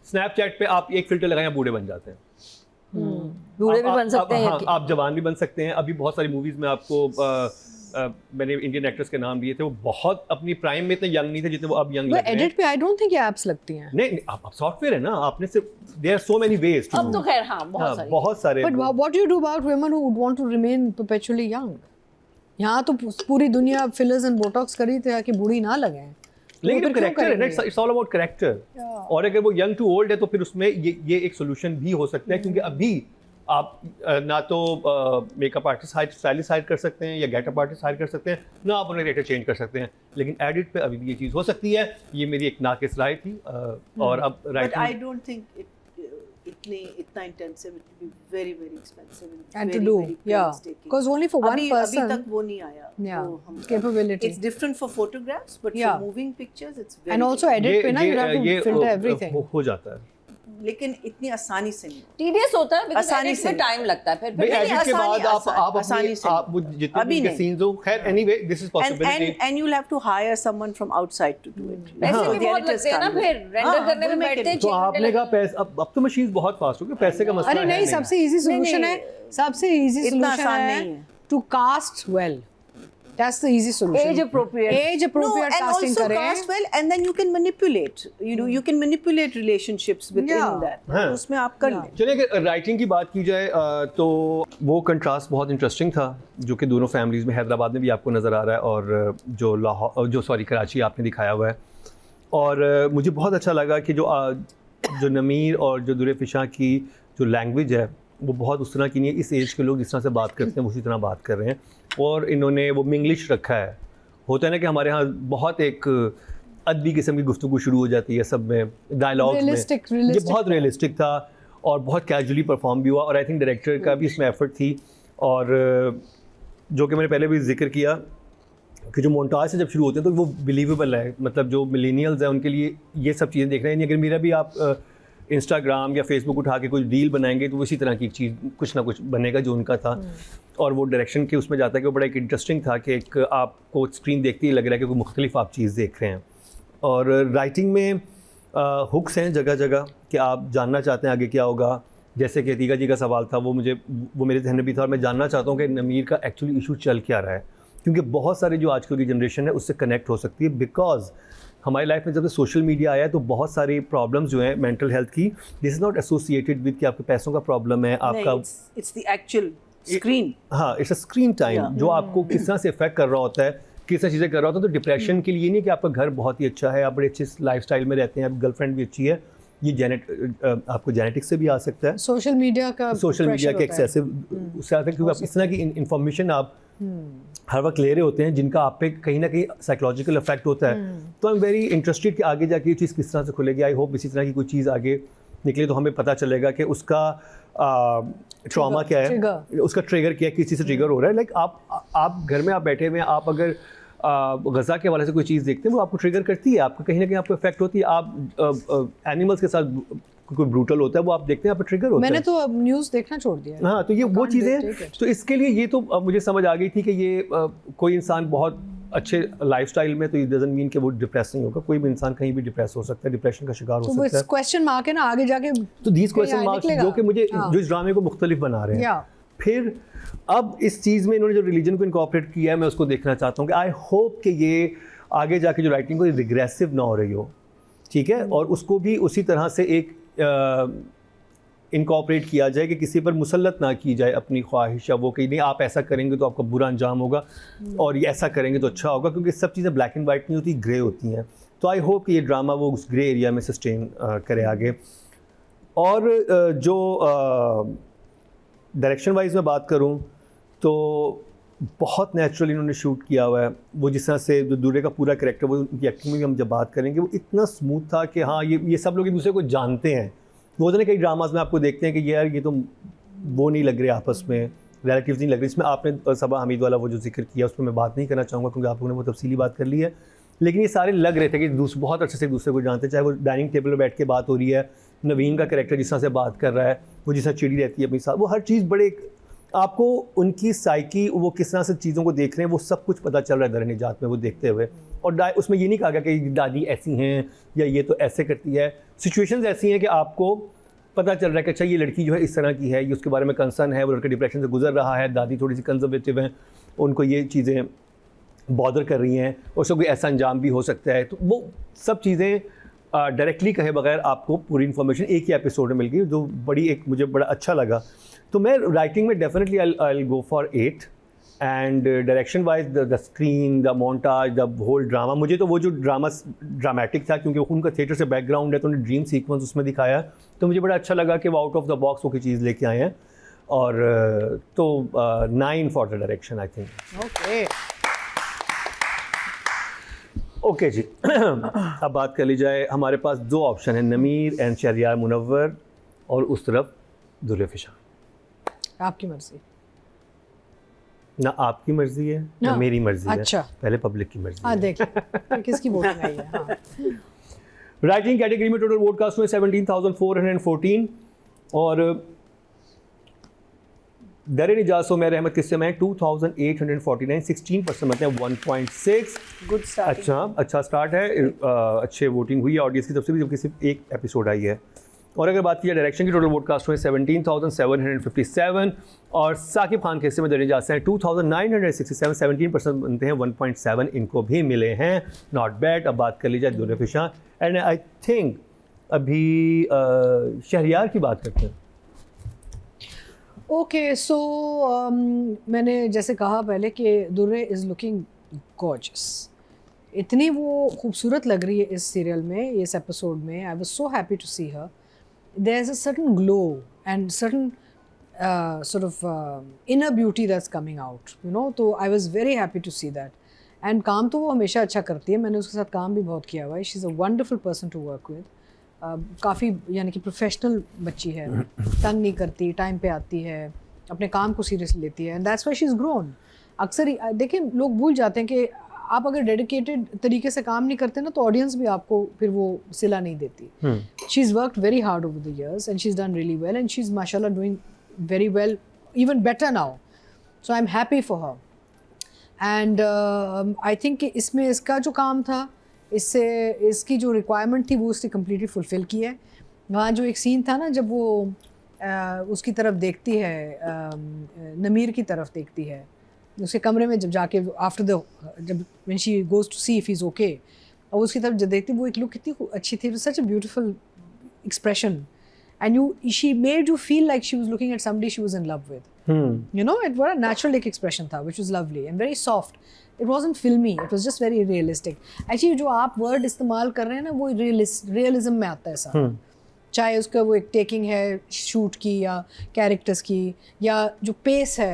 स्नैपचैट पे आप एक फिल्टर लगाएं बूढ़े बन जाते हैं। बूढ़े भी बन सकते हैं, हाँ, आप जवान भी बन सकते हैं। अभी बहुत सारी मूवीज़ में आपको मैंने इंडियन एक्टर्स के नाम दिए थे, वो बहुत अपनी प्राइम में इतने यंग नहीं थे जितने वो अब यंग लग रहे हैं। एडिट पे आई डोंट थिंक ये एप्स लगती हैं. नहीं, आप सॉफ्टवेयर है ना, आपने सिर्फ there are so many ways to, अब तो खैर हाँ बहुत सारे. But what do you do about women who would want to remain perpetually young? यहाँ तो पूरी दुनिया फिलर्स एंड बोटॉक्स करी थी कि बूढ़ी ना लगे. लेकिन करेक्टर है ना, इट्स ऑल अबाउट करेक्टर। और अगर वो यंग टू ओल्ड है तो फिर उसमें ये एक सोल्यूशन भी हो सकता है, क्योंकि अभी आप ना तो मेकअप आर्टिस्ट स्टाइलिस्ट हायर कर सकते हैं या गेटअप आर्टिस्ट हायर कर सकते हैं, ना आप उन्हें करेक्टर चेंज कर सकते हैं, लेकिन एडिट पे अभी भी ये चीज़ हो सकती है। ये मेरी एक नाकिस राय थी। और अब But writing, I don't think इतना intensive, it will be very very expensive And to very, do, very yeah, painstaking. because only for one अभी person. तक वो नहीं आया. Yeah, वो हम- capability. It's different for photographs, but Yeah. for moving pictures, it's very. And also edit पे ना you have to ये filter everything. हो जाता है। लेकिन इतनी आसानी से नहीं। टीडियस होता है बिकॉज़ आसानी एडिट से में टाइम लगता है फिर भाई नहीं, एडिट के बाद आप आसानी से आप वो जितने अभी भी नहीं। सीन्स हो, खैर anyway this is and possibility. and you'll have to hire someone from outside to do it. पैसे So भी the बहुत editors लगते हैं ना can't do फिर it. रेंडर हाँ, करने में will make बैठते हैं it- तो आपने कहा पैसे अब तो मशीन्स बहुत फास्ट हो गई, पैसे का मसला अरे है नहीं, सबसे इजी सोल्यूशन है, सबसे इजी इतना सोल्यूशन आसान है नहीं है। To cast well, that's the easy solution. As appropriate as No, appropriate and casting also करें। cast well, and then you can manipulate. You know, you can manipulate relationships within Yeah. that. हाँ. उसमें आप कर Yeah. लें. चलिए अगर writing की बात की जाए तो वो कंट्रास्ट बहुत इंटरेस्टिंग था जो कि दोनों फैमिलीज़ में हैदराबाद में भी आपको नज़र आ रहा है और जो लाहौर जो कराची आपने दिखाया हुआ है। और मुझे बहुत अच्छा लगा कि जो नमीर और जो दुरेफिशा की जो लैंग्वेज है वो बहुत उस तरह की नहीं है। इस एज के लोग जिस तरह से बात करते हैं उसी तरह बात कर रहे हैं और इन्होंने वो मिंग्लिश रखा है। होता है ना कि हमारे यहाँ बहुत एक अदबी किस्म की गुफ्तगू शुरू हो जाती है सब में, डायलॉग्स में। ये बहुत रियलिस्टिक था और बहुत कैजुअली परफॉर्म भी हुआ और आई थिंक डायरेक्टर का भी इसमें एफर्ट थी। और जो कि मैंने पहले भी जिक्र किया कि जो मोन्टाज से जब शुरू होते हैं तो वो बिलीवेबल है, मतलब जो मिलेनियल्स हैं उनके लिए ये सब चीज़ें देख रहे हैं। अगर मेरा भी आप इंस्टाग्राम या फेसबुक उठा के कोई रील बनाएंगे तो वो इसी तरह की एक चीज़ कुछ ना कुछ बनेगा जो उनका था। और वो डायरेक्शन के उसमें जाता है कि वो बड़ा एक इंटरेस्टिंग था कि एक आपको स्क्रीन देखते ही लग रहा है कि कोई मुख्तलिफ आप चीज़ देख रहे हैं। और राइटिंग में हुक्स हैं जगह जगह कि आप जानना चाहते हैं आगे क्या होगा। जैसे कि अतीका जी का सवाल था वो मेरे जहन में भी था और मैं जानना चाहता हूँ कि नमीर का एक्चुअली इशू चल क्या रहा है, क्योंकि बहुत सारे जो आजकल की जनरेशन है उससे कनेक्ट हो सकती है। बिकॉज हमारी लाइफ में जब से सोशल मीडिया आया है तो बहुत सारी प्रॉब्लम्स जो हैं मेंटल हेल्थ की, this is not associated with कि आपके पैसों का प्रॉब्लम है आपका। It's the actual screen. हाँ, इट्स अ स्क्रीन टाइम जो आपको किस तरह से इफेक्ट कर रहा होता है, किस तरह चीज़ें कर रहा होता है। तो डिप्रेशन के लिए नहीं कि आपका घर बहुत ही अच्छा है, आप बड़े अच्छे लाइफस्टाइल में रहते हैं, आप गर्लफ्रेंड भी अच्छी है, ये आपको जेनेटिक्स से भी आ सकता है। सोशल मीडिया के एक्सेसिव उससे आता है क्योंकि आप इस तरह की इंफॉर्मेशन आप हर वक्त ले रहे होते हैं जिनका आप पे कहीं ना कहीं साइकोलॉजिकल इफेक्ट होता है। तो आई एम वेरी इंटरेस्टेड कि आगे जाके ये चीज़ किस तरह से खुलेगी। आई होप इसी तरह की कोई चीज़ आगे निकले तो हमें पता चलेगा कि उसका ट्रॉमा क्या है, उसका ट्रिगर क्या है, किस चीज़ से ट्रिगर हो रहा है। लाइक आप घर में आप बैठे हुए हैं, आप अगर गज़ा के हवाले से कोई चीज़ देखते हैं वो आपको ट्रिगर करती है, आपको कहीं ना कहीं आपको इफेक्ट होती है। आप एनिमल्स के साथ कोई ब्रूटल होता है वो आप देखते हैं, आप ट्रिगर होता है। मैंने तो अब न्यूज़ देखना छोड़ दिया। हाँ, तो ये वो चीज़ें, तो इसके लिए ये तो अब मुझे समझ आ गई थी कि ये कोई इंसान बहुत अच्छे लाइफस्टाइल में तो इट डजंट मीन कि वो डिप्रेस नहीं होगा। कोई भी इंसान कहीं भी डिप्रेस हो सकता है, डिप्रेशन का शिकार हो सकता है। क्वेश्चन मार्क है ना आगे जाके। तो दीज क्वेश्चन मार्क्स जो कि मुझे जो इस ड्रामे को मुख्तलिफ बना रहे हैं। फिर अब इस चीज़ में इन्होंने जो रिलीजन को इनकॉर्पोरेट किया है मैं उसको देखना चाहता हूँ कि आई होप कि ये आगे जाके जो राइटिंग को रिग्रेसिव ना हो रही हो, ठीक है, और उसको भी उसी तरह से एक इनकॉर्पोरेट किया जाए कि किसी पर मुसल्लत ना की जाए अपनी ख्वाहिश या वो कि नहीं आप ऐसा करेंगे तो आपका बुरा अंजाम होगा और ये ऐसा करेंगे तो अच्छा होगा, क्योंकि सब चीज़ें ब्लैक एंड वाइट नहीं होती, ग्रे होती हैं। तो आई होप कि ये ड्रामा वो उस ग्रे एरिया में सस्टेन करे आगे। और जो डायरेक्शन वाइज में बात करूं तो बहुत नेचुरल इन्होंने शूट किया हुआ है। वो जिस तरह से जो दूरे का पूरा कैरेक्टर, वो उनकी एक्टिंग में भी हम जब बात करेंगे वो इतना स्मूथ था कि हाँ ये सब लोग एक दूसरे को जानते हैं। वो तो कई ड्रामाज में आपको देखते हैं कि यार ये तो वो नहीं लग रहे आपस में, रिलेटिव्स नहीं लग रहे। इसमें आपने सबा हमीद वाला वो जो जिक्र किया उस पर मैं बात नहीं करना चाहूँगा क्योंकि आप लोगों ने वो तफसीली बात कर ली है, लेकिन ये सारे लग रहे थे कि बहुत अच्छे से एक दूसरे को जानते हैं। चाहे वो डाइनिंग टेबल पर बैठ के बात हो रही है, नवीन का कैरेक्टर जिस तरह से बात कर रहा है, वो जिस तरह चिड़ी रहती है अपनी साथ, वो हर चीज़ बड़े आपको उनकी साइकी वो किस तरह से चीज़ों को देख रहे हैं वो सब कुछ पता चल रहा है दर-ए-निजात में वो देखते हुए। और उसमें ये नहीं कहा गया कि दादी ऐसी हैं या ये तो ऐसे करती है। सिचुएशंस ऐसी हैं कि आपको पता चल रहा है कि अच्छा ये लड़की जो है इस तरह की है, ये उसके बारे में कंसर्न है, वो लड़का डिप्रेशन से गुजर रहा है, दादी थोड़ी सी कंजर्वेटिव हैं, उनको ये चीज़ें बॉदर कर रही हैं और उसका कोई ऐसा अंजाम भी हो सकता है। तो वो सब चीज़ें डायरेक्टली कहे बगैर आपको पूरी इन्फॉर्मेशन एक ही एपिसोड में मिल गई, जो बड़ी एक मुझे बड़ा अच्छा लगा। तो मैं राइटिंग में definitely I go for 8 and direction wise the screen, the montage, the whole drama, मुझे तो वो जो ड्रामेटिक था क्योंकि उनका थिएटर से बैकग्राउंड है तो उन्होंने ड्रीम सीक्वेंस उसमें दिखाया, तो मुझे बड़ा अच्छा लगा कि वो आउट ऑफ द बॉक्स वो कोई चीज़ लेके आए हैं। और तो 9 for the direction I think. Okay जी अब बात कर ली जाए। हमारे पास 2 ऑप्शन हैं, नमीर एंड शहरयार मुनव्वर और उस तरफ दुल्फिशा। आपकी मर्जी। ना आपकी मर्जी है ना मेरी मर्जी अच्छा। है, पहले पब्लिक की मर्जी हाँ है। देख किसकी वोटिंग आई है। हाँ। राइटिंग कैटेगरी में टोटल वोट कास्ट हुए 17,414 और दरिन इजाज़ उमैर अहमद किस्से में 2,849 16% मतलब 1.6 Good start. अच्छा स्टार्ट है। अच्छे वोटिंग हुई है ऑडियंस की तरफ से भी, जबकि सिर्फ एक एपिसोड आई है। और अगर बात की जाए डायरेक्शन की, टोटल वोट कास्ट हुए 17,757 और साकिब खान के हिस्से में दरिन इजाज़ हैं 2,967 17% बनते हैं, 1.7 इनको भी मिले हैं। Not bad. अब बात कर ली जाए दुर्रे फिशां एंड आई थिंक अभी शहरियार की बात करते हैं। ओके सो मैंने जैसे कहा पहले कि दुर्रे इज़ लुकिंग गॉर्जियस, इतनी वो खूबसूरत लग रही है इस सीरियल में, इस एपिसोड में। I was so happy to see her. There is a certain glow and certain sort of inner beauty that's coming out, you know, तो I was very happy to see that. And काम तो वो हमेशा अच्छा करती है, मैंने उसके साथ काम भी बहुत किया हुआ है। She is a wonderful person to work with. काफ़ी यानी कि प्रोफेशनल बच्ची है, तंग नहीं करती, टाइम पे आती है, अपने काम को सीरियसली लेती है, and that's why she is grown. अक्सर देखिए लोग भूल जाते हैं कि आप अगर डेडिकेटेड तरीके से काम नहीं करते ना तो ऑडियंस भी आपको फिर वो सिला नहीं देती। She is worked very hard over the years and she is done really well and she is माशाल्लाह doing very well, even better now. So I'm happy for her. And I think कि इसमें इसका जो काम था, इससे इसकी जो रिक्वायरमेंट थी वो उसने कम्प्लीटली फुलफ़िल की है। वहाँ जो एक सीन था ना जब वो उसकी तरफ देखती है, नमीर की तरफ देखती है उसके कमरे में, जब जाके आफ्टर द जब when she goes to see if he's okay, और उसकी तरफ जब देखती वो एक लुक कितनी अच्छी थी, such a beautiful expression. And she made you feel like she was looking at somebody she was in love with. You know, it was a natural like expression tha, which was lovely and very soft. It wasn't filmy. It was just very realistic. Actually, जो आप word इस्तेमाल कर रहे हैं ना, वो realism में आता है सारा। चाहे उसका वो एक taking है shoot की या characters की, या जो pace है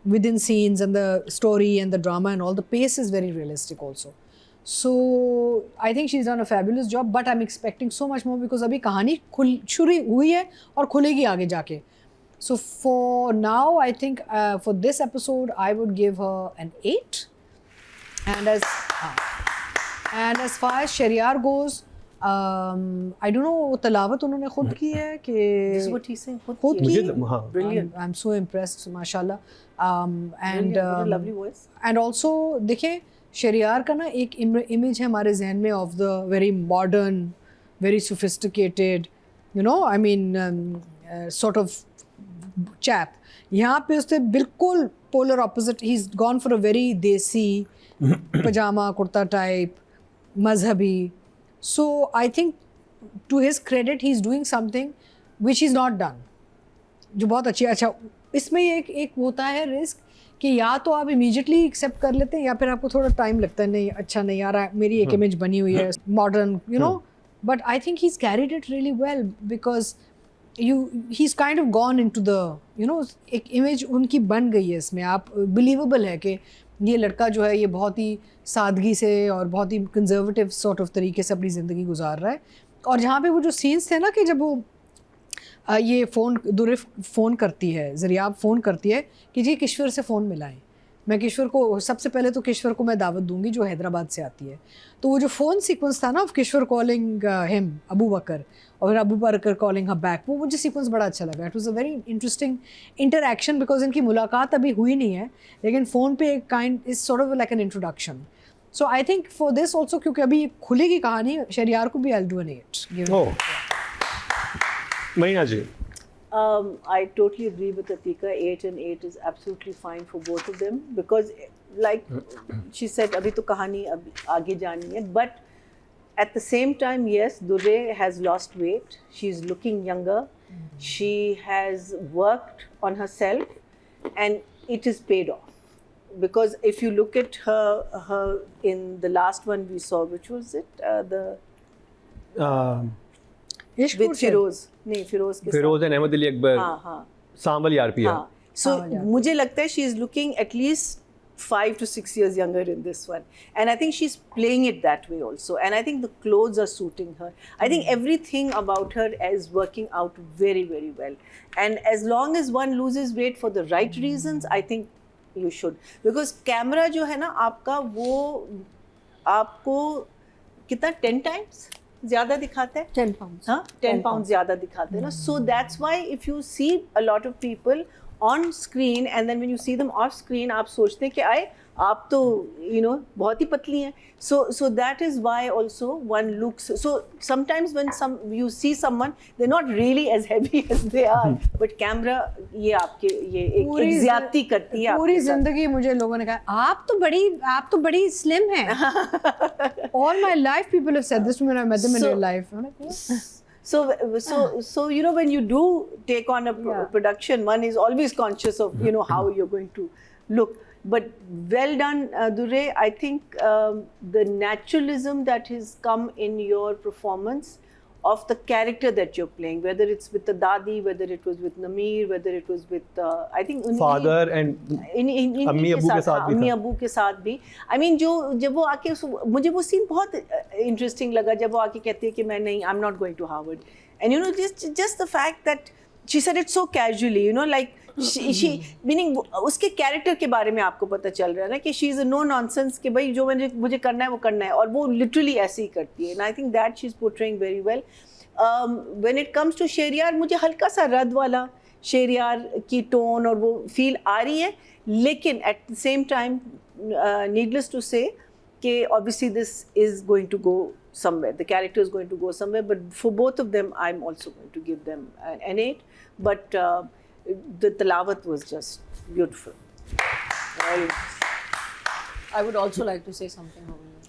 within scenes and the story and the drama and all, the pace is very realistic also. So I think she's done a fabulous job, but I'm expecting so much more because अभी कहानी शुरू हुई है और खुलेगी आगे जाके. So for now, I think for this episode, I would give her an 8. And as far as Shahryar goes, I don't know, तलावत उन्होंने खुद की है कि This is what he's saying. खुद की. हाँ. Brilliant. I'm so impressed, mashallah. And What a lovely voice. And also देखिए शहरियार का ना एक इमेज है हमारे जहन में of the very modern, very sophisticated, you know, I mean sort of chap. यहाँ पे उससे बिल्कुल polar opposite, he is gone for a very desi pajama kurta type, मजहबी। So I think to his credit he is doing something which is not done, जो बहुत अच्छी। अच्छा, इसमें एक होता है रिस्क कि या तो आप इमीडिएटली एक्सेप्ट कर लेते हैं या फिर आपको थोड़ा टाइम लगता है, नहीं अच्छा नहीं आ रहा है, मेरी एक इमेज बनी हुई है modern, you know, but I think he is carried it really well because he is kind of gone into the, you know, एक इमेज उनकी बन गई है इसमें। आप बिलीवेबल है कि ये लड़का जो है ये बहुत ही सादगी से और बहुत ही कंजर्वेटिव सॉर्ट ऑफ तरीके से अपनी ज़िंदगी गुजार रहा है। और जहाँ पे वो जो सीन्स थे ना कि जब वो ये दुर्रे फ़ोन करती है, ज़रियाब फ़ोन करती है कि जी किश्वर से फ़ोन मिलाएं, मैं किश्वर को सबसे पहले तो किश्वर को मैं दावत दूंगी जो हैदराबाद से आती है। तो वो जो फ़ोन सीक्वेंस था ना of Kishwar calling him Abu Bakar और Abu Bakar calling her back, वो मुझे सीक्वेंस बड़ा अच्छा लगा। It was a very interesting interaction because इनकी मुलाकात अभी हुई नहीं है, लेकिन फ़ोन पे एक kind is sort of like an introduction. So I think for this also, क्योंकि अभी खुलेगी कहानी, शहरियार को भी आई विल डू एन 8। महीना जी। I totally agree with Atika. 8 and 8 is absolutely fine for both of them because, like she said, अभी तो कहानी अभी आगे जानी है. But at the same time, yes, Durre has lost weight. She's looking younger. She has worked on herself, and it is paid off. Because if you look at her in the last one we saw, which was it? With Firoz. नहीं, फिरोज के Firoz and Ahmad Ali Akbar, हाँ सांबल यारपिया। सो मुझे लगता है she is looking at least 5 to 6 years younger in this one, and I think she's playing it that way also, and I think the clothes are suiting her. I think everything about her is working out very, very well, and as long as one loses weight for the right reasons, I think you should, because camera जो है ना आपका, वो आपको कितना 10 times ज़्यादा दिखाता है, 10 pounds. हाँ 10 pounds ज़्यादा दिखाते हैं ना. So that's why if you see a lot of people on screen and then when you see them off screen, आप सोचते हैं कि आप तो बहुत ही पतली हैं. So that is why also one looks. So sometimes when you see someone, they're not really as heavy as they are, but camera ये एक ज़्यादती करती है. पूरी जिंदगी मुझे लोगों ने कहा आप तो बड़ी स्लिम हैं. All my life people have said this to me when I met them in real life. I'm like, what? So when you do take on a production, one is always conscious of how you're going to look. But well done, Durre. I think the naturalism that has come in your performance of the character that you're playing, whether it's with the Dadi, whether it was with Nameer, whether it was with I think father and अम्मी अब्बू के साथ भी अम्मी अब्बू के साथ भी. I mean जब वो आके मुझे वो सीन बहुत इंटरेस्टिंग लगा जब वो आके कहती है कि मैं नहीं, I'm not going to Harvard, and just the fact that she said it so casually, like she meaning उसके कैरेक्टर के बारे में आपको पता चल रहा है ना कि she is a no nonsense कि भाई जो मुझे करना है वो करना है, और वो लिटरली ऐसे ही करती है. And I think that she is portraying very well. When it comes to Sheheryar, मुझे हल्का सा रद वाला शेरियार की टोन और वो फील आ रही है, लेकिन at the same time needless to say कि obviously this is going to go somewhere, the character is going to go somewhere, but for both of them I'm also going to give them an 8. But the Tilawat was just beautiful. I would also like to say something.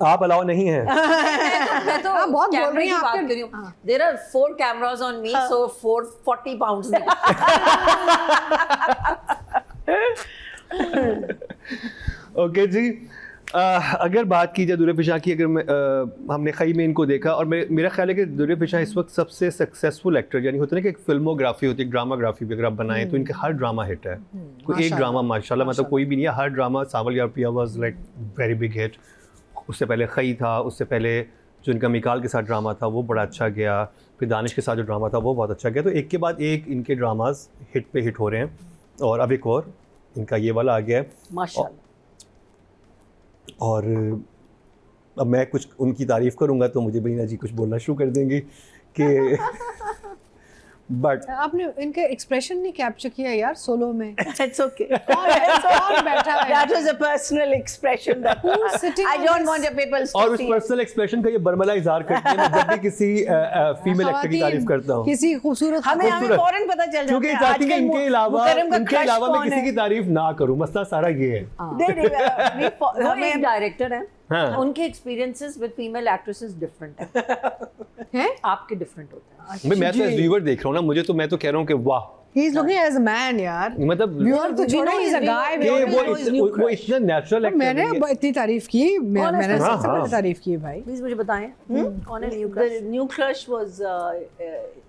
आप allow नहीं हैं. मैं तो बहुत बोल कैमरे रही की हैं बात आपके- कर रही हूँ. There are 4 cameras on me, so 40 pounds. Okay जी. अगर बात की जाए दुर्रे पिशा की, अगर हमने खई में इनको देखा, और मेरा ख्याल है कि दुर्रे पिशा इस वक्त सबसे सक्सेसफुल एक्टर, यानी होता है ना कि एक फिल्मोग्राफी होती है, ड्रामाग्राफी भी अगर आप बनाएं तो इनके हर ड्रामा हिट है. कोई एक ड्रामा माशाल्लाह मतलब कोई भी नहीं है, हर ड्रामा. सावल यार पिया was like very big hit. उससे पहले खई था, उससे पहले जो इनका मिकाल के साथ ड्रामा था वो बड़ा अच्छा गया, फिर दानिश के साथ जो ड्रामा था वो बहुत अच्छा गया. तो एक के बाद एक इनके ड्रामाज हिट पे हिट हो रहे हैं, और अब एक और इनका ये वाला आ गया है माशाल्लाह. और अब मैं कुछ उनकी तारीफ़ करूंगा तो मुझे बीना जी कुछ बोलना शुरू कर देंगी कि बट आपने इनके एक्सप्रेशन नहीं कैप्चर किया यार सोलो में. It's okay. कौन बैठा है? That was a personal expression that Who's sitting I on don't this- want the people to और उस see. पर्सनल एक्सप्रेशन का ये बरमला इजहार करती है मैं जब भी किसी फीमेल एक्टर की तारीफ करता हूँ, किसी खूबसूरत हमें खूबसूरत। फौरन पता चल जाता क्योंकि है चाहती है आजकल इनके अलावा मुकर्रम का crush मैं कौन किसी है। की तारीफ ना करूँ. मसला सारा ये है. वो एक डायरेक्टर है, हाँ. उनके experiences with female actresses different है. है. आपके डिफरेंट होते हैं. मैं तो व्यूअर देख रहा हूँ ना, मैं तो कह रहा हूँ कि वाह, He is looking as a man यार. मतलब व्यूअर तो छोड़ो, he is a guy. कि वो इतना नेचुरल एक्टर मैंने अब इतनी तारीफ की, मैंने हाँ, सबसे हाँ. पहले तारीफ की भाई. प्लीज मुझे बताएं कौन है new crush. The new crush was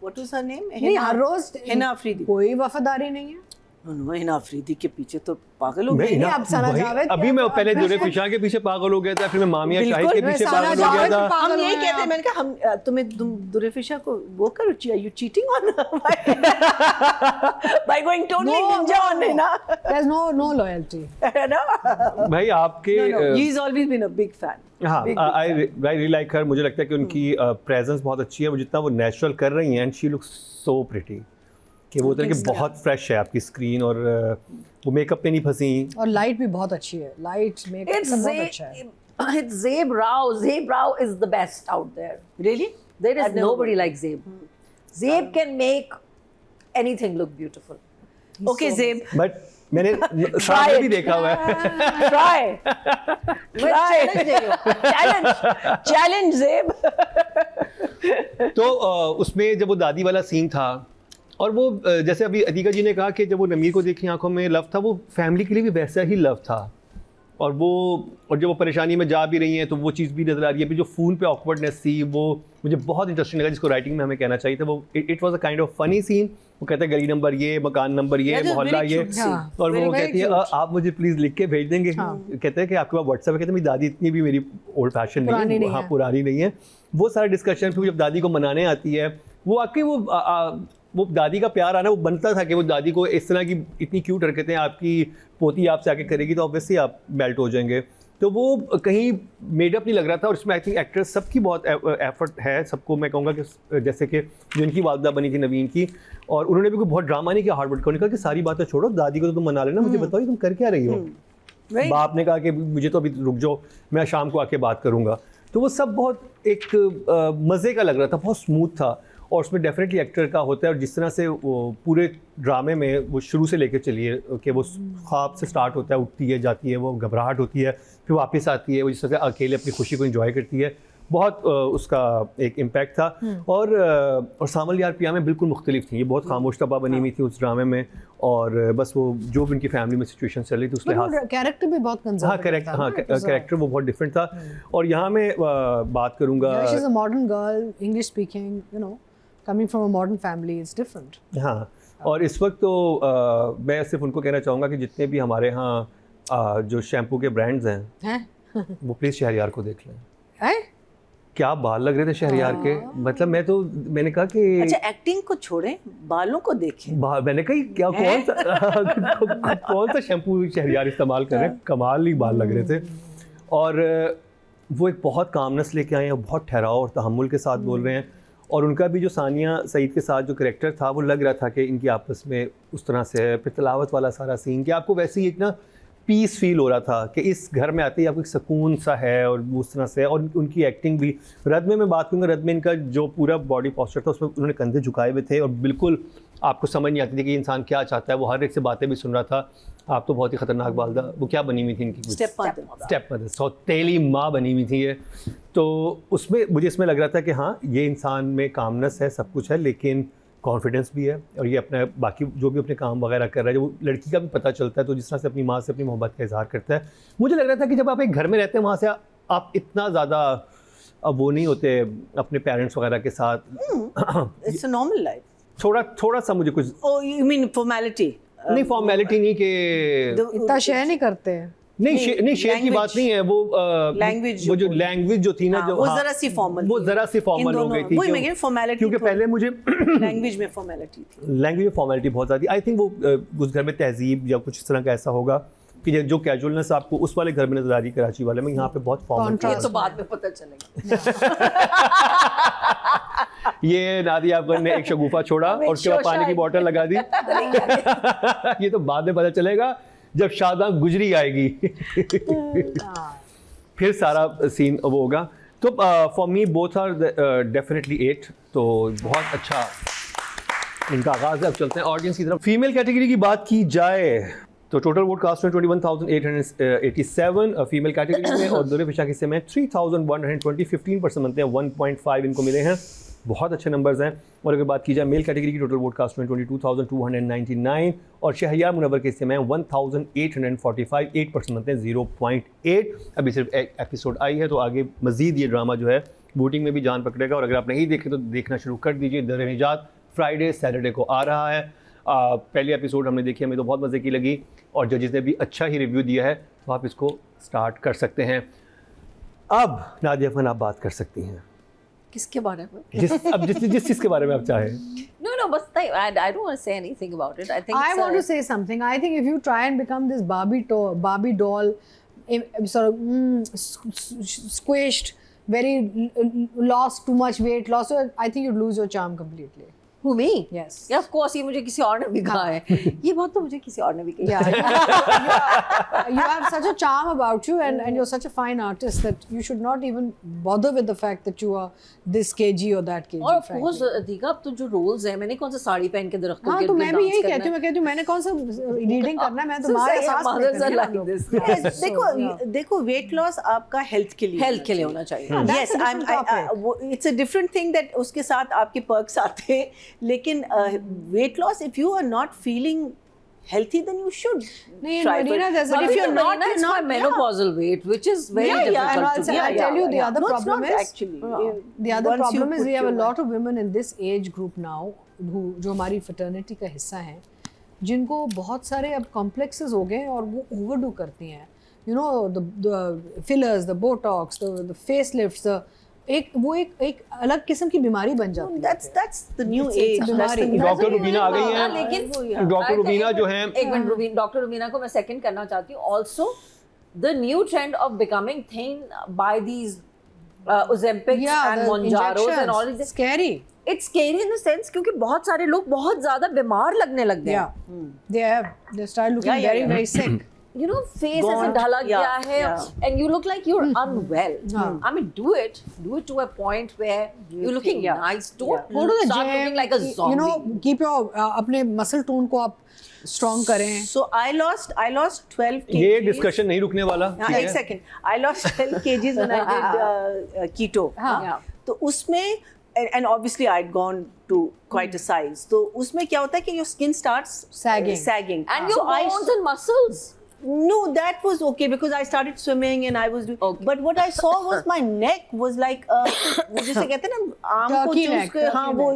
what was her name? नहीं हर रोज हिना अफरीदी. कोई वफादारी नहीं है. हिना अफरीदी के पीछे तो पागल हो मैं गए. ना अब सना वही- जावेद अभी क्या- मैं पहले अब दुर्रे मैं- पिशा के पीछे पागल हो गया था, फिर मैं मामिया बिल्कुल, शाहिद के मैं पीछे सना पागल हो गया जावेद था. के हम पागल यही हो कहते हैं, गए मैंने कहा हम तुम दुरेफिशा को वो करो, you cheating on by going totally ninja on Hina. There's no loyalty. भाई आपके He's always been a big fan. हाँ, आई रियली लाइक हर. मुझे लगता है कि उनकी प्रेजेंस बहुत अच्छी है, वो जितना वो नेचुरल कर रही हैं, and she looks so pretty कि वो तरह कि बहुत फ्रेश है आपकी स्क्रीन, और वो मेकअप पे नहीं फंसी. और लाइट भी बहुत अच्छी है. लाइट मेकअप It's सब बहुत अच्छा है. It's Zabe Rao. Zabe Rao is the best out there. Really? There is I've never nobody like Zabe. Zabe can make anything look beautiful. Okay, Zabe. But मैंने सामने भी देखा हुआ है. Try. मैं challenge दे रही हूँ. Challenge, Zabe. तो उसमें जब वो दादी वाला सीन था, और वो जैसे अभी अतीका जी ने कहा कि जब वो नमीर को देखी आंखों में लव था, वो फैमिली के लिए भी वैसा ही लव था. और जब वो परेशानी में जा भी रही हैं तो वो चीज़ भी नज़र आ रही है. अभी जो फ़ोन पे ऑकवर्डनेस थी वो मुझे बहुत इंटरेस्टिंग लगा, जिसको राइटिंग में हमें कहना चाहिए था. वो it was a kind of funny scene. वो कहते हैं गली नंबर ये, मकान नंबर ये, That was मोहल्ला very ये, cute scene. और वो Very, very कहती है cute. आप मुझे प्लीज़ लिख के भेज देंगे. कहते हैं कि आपके पास व्हाट्सएप है. कहते हैं मेरी दादी इतनी भी मेरी ओल्ड फैशन पुरानी नहीं है, नहीं हाँ है. पुरानी नहीं है. वो सारा डिस्कशन फिर जब दादी को मनाने आती है, वो आके वो दादी का प्यार आना वो बनता था कि वो दादी को इस तरह की इतनी क्यूट हरकतें आपकी पोती आपसे आके करेगी तो ऑब्वियसली आप मेल्ट हो जाएंगे. तो वो कहीं मेडअप नहीं लग रहा था। और इसमें आई थिंक एक्ट्रेस सबकी बहुत एफर्ट है, सबको मैं कहूँगा कि जैसे कि जो इनकी वालदा बनी थी नवीन की, और उन्होंने भी कोई बहुत ड्रामा नहीं किया, हार्ड वर्क उन्होंने कहा कि सारी बातें छोड़ो, दादी को तो तुम मना लेना, मुझे बताओ तुम कर क्या रही हो। बाप ने कहा कि मुझे तो अभी रुक जाओ, मैं शाम को आके बात करूँगा। तो वो सब बहुत एक मज़े का लग रहा था, बहुत स्मूथ था। और उसमें डेफिनेटली एक्टर का होता है, और जिस तरह से वो पूरे ड्रामे में वो शुरू से लेकर चलिए कि वो ख्वाब से स्टार्ट होता है, उठती है, जाती है, वो घबराहट होती है, फिर वापस आती है, वो जिस तरह से अकेले अपनी खुशी को एंजॉय करती है, बहुत उसका एक इम्पैक्ट था। और सामल यार पिया में बिल्कुल मुख्तलिफ थी, ये बहुत खामोश तबा बनी हुई थी उस ड्रामे में, और बस वो जो भी उनकी फैमिली में सिचुएशन चल रही थी उस लिहाज से कैरेक्टर भी बहुत कैरेक्टर वो बहुत डिफरेंट था। और यहाँ मैं बात करूँगा, she is a modern girl, English speaking, you know, coming from a modern family, it's different. हाँ, और इस वक्त तो मैं सिर्फ उनको कहना चाहूँगा कि जितने भी हमारे यहाँ जो शैम्पू के ब्रांड्स हैं वो प्लीज़ शहरयार को देख लें। क्या बाल लग रहे थे शहरयार के, मतलब मैंने कहा कि अच्छा, एक्टिंग को छोड़ें, बालों को देखें। मैंने कहा क्या कौन सा शैम्पू शहरयार इस्तेमाल कर रहे हैं, कमाल ही बाल लग रहे थे। और वो एक बहुत कामनेस लेके आए हैं, बहुत ठहराव और तहम्मुल के साथ बोल रहे हैं। और उनका भी जो सानिया सईद के साथ जो करैक्टर था, वो लग रहा था कि इनकी आपस में उस तरह से है। फिर तिलावत वाला सारा सीन कि आपको वैसे ही एक ना पीस फील हो रहा था कि इस घर में आते ही आपको एक सुकून सा है, और उस तरह से। और उनकी एक्टिंग भी, रद में मैं बात करूँगा, रद में इनका जो पूरा बॉडी पॉस्चर था उसमें उन्होंने कंधे झुकाए हुए थे, और बिल्कुल आपको समझ नहीं आती थी कि इंसान क्या चाहता है। वो हर एक से बातें भी सुन रहा था। आप तो बहुत ही ख़तरनाक वालदा, वो क्या बनी हुई थी इनकी, स्टेप मदर, सौतेली माँ बनी हुई थी ये। तो उसमें मुझे इसमें लग रहा था कि हाँ, ये इंसान में कामनेस है, सब कुछ है, लेकिन कॉन्फिडेंस भी है, और ये अपना बाकी जो भी अपने काम वगैरह कर रहा है, जो लड़की का भी पता चलता है, तो जिस तरह से अपनी माँ से अपनी मोहब्बत का इजहार करता है। मुझे लग रहा था कि जब आप एक घर में रहते हैं, वहाँ से आप इतना ज़्यादा अब वो नहीं होते अपने पेरेंट्स वगैरह के साथ। It's a normal life. थोड़ा सा मुझे कुछ, ओह यू मीन फॉर्मेलिटी? नहीं, फॉर्मेलिटी नहीं कि इतना शेयर नहीं करते हैं। नहीं शेयर की बात नहीं है, वो लैंग्वेज वो जो लैंग्वेज जो थी ना, जो वो जरा सी फॉर्मल, वो जरा सी फॉर्मल हो गई थी। वही मैं कह रही फॉर्मेलिटी, क्योंकि पहले मुझे लैंग्वेज में फॉर्मेलिटी थी, लैंग्वेज में फॉर्मेलिटी बहुत ज़्यादा थी। आई थिंक वो उस घर में तहजीब या कुछ इस तरह का ऐसा होगा कि जो कैजुअलनेस आपको उस वाले घर में नजर आ रही कराची वाले में, यहाँ पे बहुत फॉर्मल। ये तो बाद में पता चलेगा। ये नादिया अफगर ने एक शगुफा छोड़ा और उसके बाद पानी की बोतल लगा दी। ये तो बाद में पता चलेगा जब शादाब गुजरी आएगी। फिर सारा सीन वो होगा। तो for me both are definitely 8। तो बहुत अच्छा इनका आगाज़ है। अब चलते हैं ऑडियंस की तरफ। फीमेल कैटेगरी की बात की जाए तो टोटल वोट कास्ट में 21,887 फीमेल कैटेगरी में, और दुर्रे फिशा हिस्से में 3,120, 15% बनते हैं, 1.5 इनको मिले हैं। बहुत अच्छे नंबर्स हैं। और अगर बात की जाए मेल कैटेगरी की, टोटल वोट कास्ट में 22,299, और शहरियार मुनव्वर के हिस्से में 1,845, 8% बनते हैं, 0.8। अभी सिर्फ एक एपिसोड आई है, तो आगे मज़ीद ये ड्रामा जो है वोटिंग में भी जान पकड़ेगा। और अगर आप नहीं देखे तो देखना शुरू कर दीजिए। दर निजात फ्राइडे सैटरडे को आ रहा है। पहली एपिसोड हमने देखी, हमें तो बहुत मज़े की लगी, और जजेस ने भी अच्छा ही रिव्यू दिया है, तो आप इसको स्टार्ट कर सकते हैं। अब नादिया फन आप बात कर सकती हैं। किसके बारे में? जिस चीज़ के बारे में आप चाहें। No, but I don't want to say anything about it. I think I want to say something. I think if you try and become this Barbie doll, sort of squished, very lost too much weight loss, I think you'd lose your charm completely. Who, me? Yes. Yeah, of course. ये मुझे किसी और ने भी कहा है। ये बात तो मुझे किसी और ने भी कही। Yeah, you have such a charm about you, and you're such a fine artist that you should not even bother with the fact that you are this kg or that kg. और of course, दीगा, अब तो जो roles हैं, मैंने कौन सा साड़ी पहन के दरख्तों के तो मैं भी यही कहती हूँ, मैं कहती हूँ मैंने कौन सा रीडिंग करना है, मैं तुम्हारे साथ देखो वेट लॉस आपका हेल्थ के लिए होना चाहिए। Yes, it's a different thing that उसके साथ आपके perks आते हैं, लेकिन weight loss, if you are not feeling healthy, then you should try. But if you're not, it's my menopausal weight, which is very difficult to I'll tell you the other problem is actually. The other problem is we have a lot of women in this age group now who जो हमारी fraternity का हिस्सा हैं, जिनको बहुत सारे अब complexes हो गए और वो overdo करती हैं. You know, the fillers, the botox, the facelifts, एक अलग किस्म की बीमारी बन जाती है। That's the new age. Doctor Rubina आ गई हैं। लेकिन डॉक्टर रुबीना जो हैं, एक मिनट, डॉक्टर रुबीना को मैं सेकंड करना चाहती हूँ। Also the new trend of becoming thin by these Ozempics and Mounjaros and all this. Scary. It's scary in the sense क्योंकि बहुत सारे लोग बहुत ज़्यादा बीमार लगने लग गए. Yeah. They start looking very sick. You know, face ऐसे ढला गया है, and you look like you're unwell. I mean, do it to a point where you're looking nice. Don't Go to the start gym. looking like a zombie. You know, keep your अपने muscle tone को आप strong करें. So I lost 12 kgs. ये discussion नहीं रुकने वाला. हाँ, एक second. I lost 12 kgs when I did keto. तो उसमें and obviously I'd gone to quite a size. तो उसमें क्या होता है कि your skin starts sagging. And your bones and muscles. No, that was okay because I started swimming and I was doing. Okay. But what I saw was my neck was like जिसे कहते हैं ना आम को चूस के हाँ वो.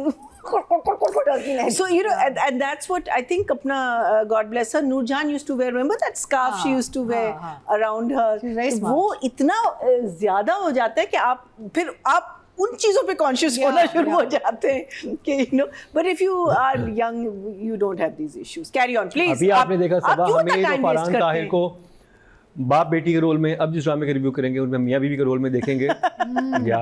So you know, and that's what I think. अपना God bless her, Nurjan used to wear. Remember that scarf she used to wear around her. She's very smart. वो इतना ज़्यादा हो जाता है कि आप उन चीजों पे कॉन्शियस होना शुरू हो जाते हैं कि you know. But if you are young, you don't have these issues. Carry on, please. अभी आपने देखा सबा हमें तो फरहान ताहिर को बाप बेटी के रोल में अब जिस ड्रामे का रिव्यू करेंगे उनमें मियां बीवी के रोल में देखेंगे या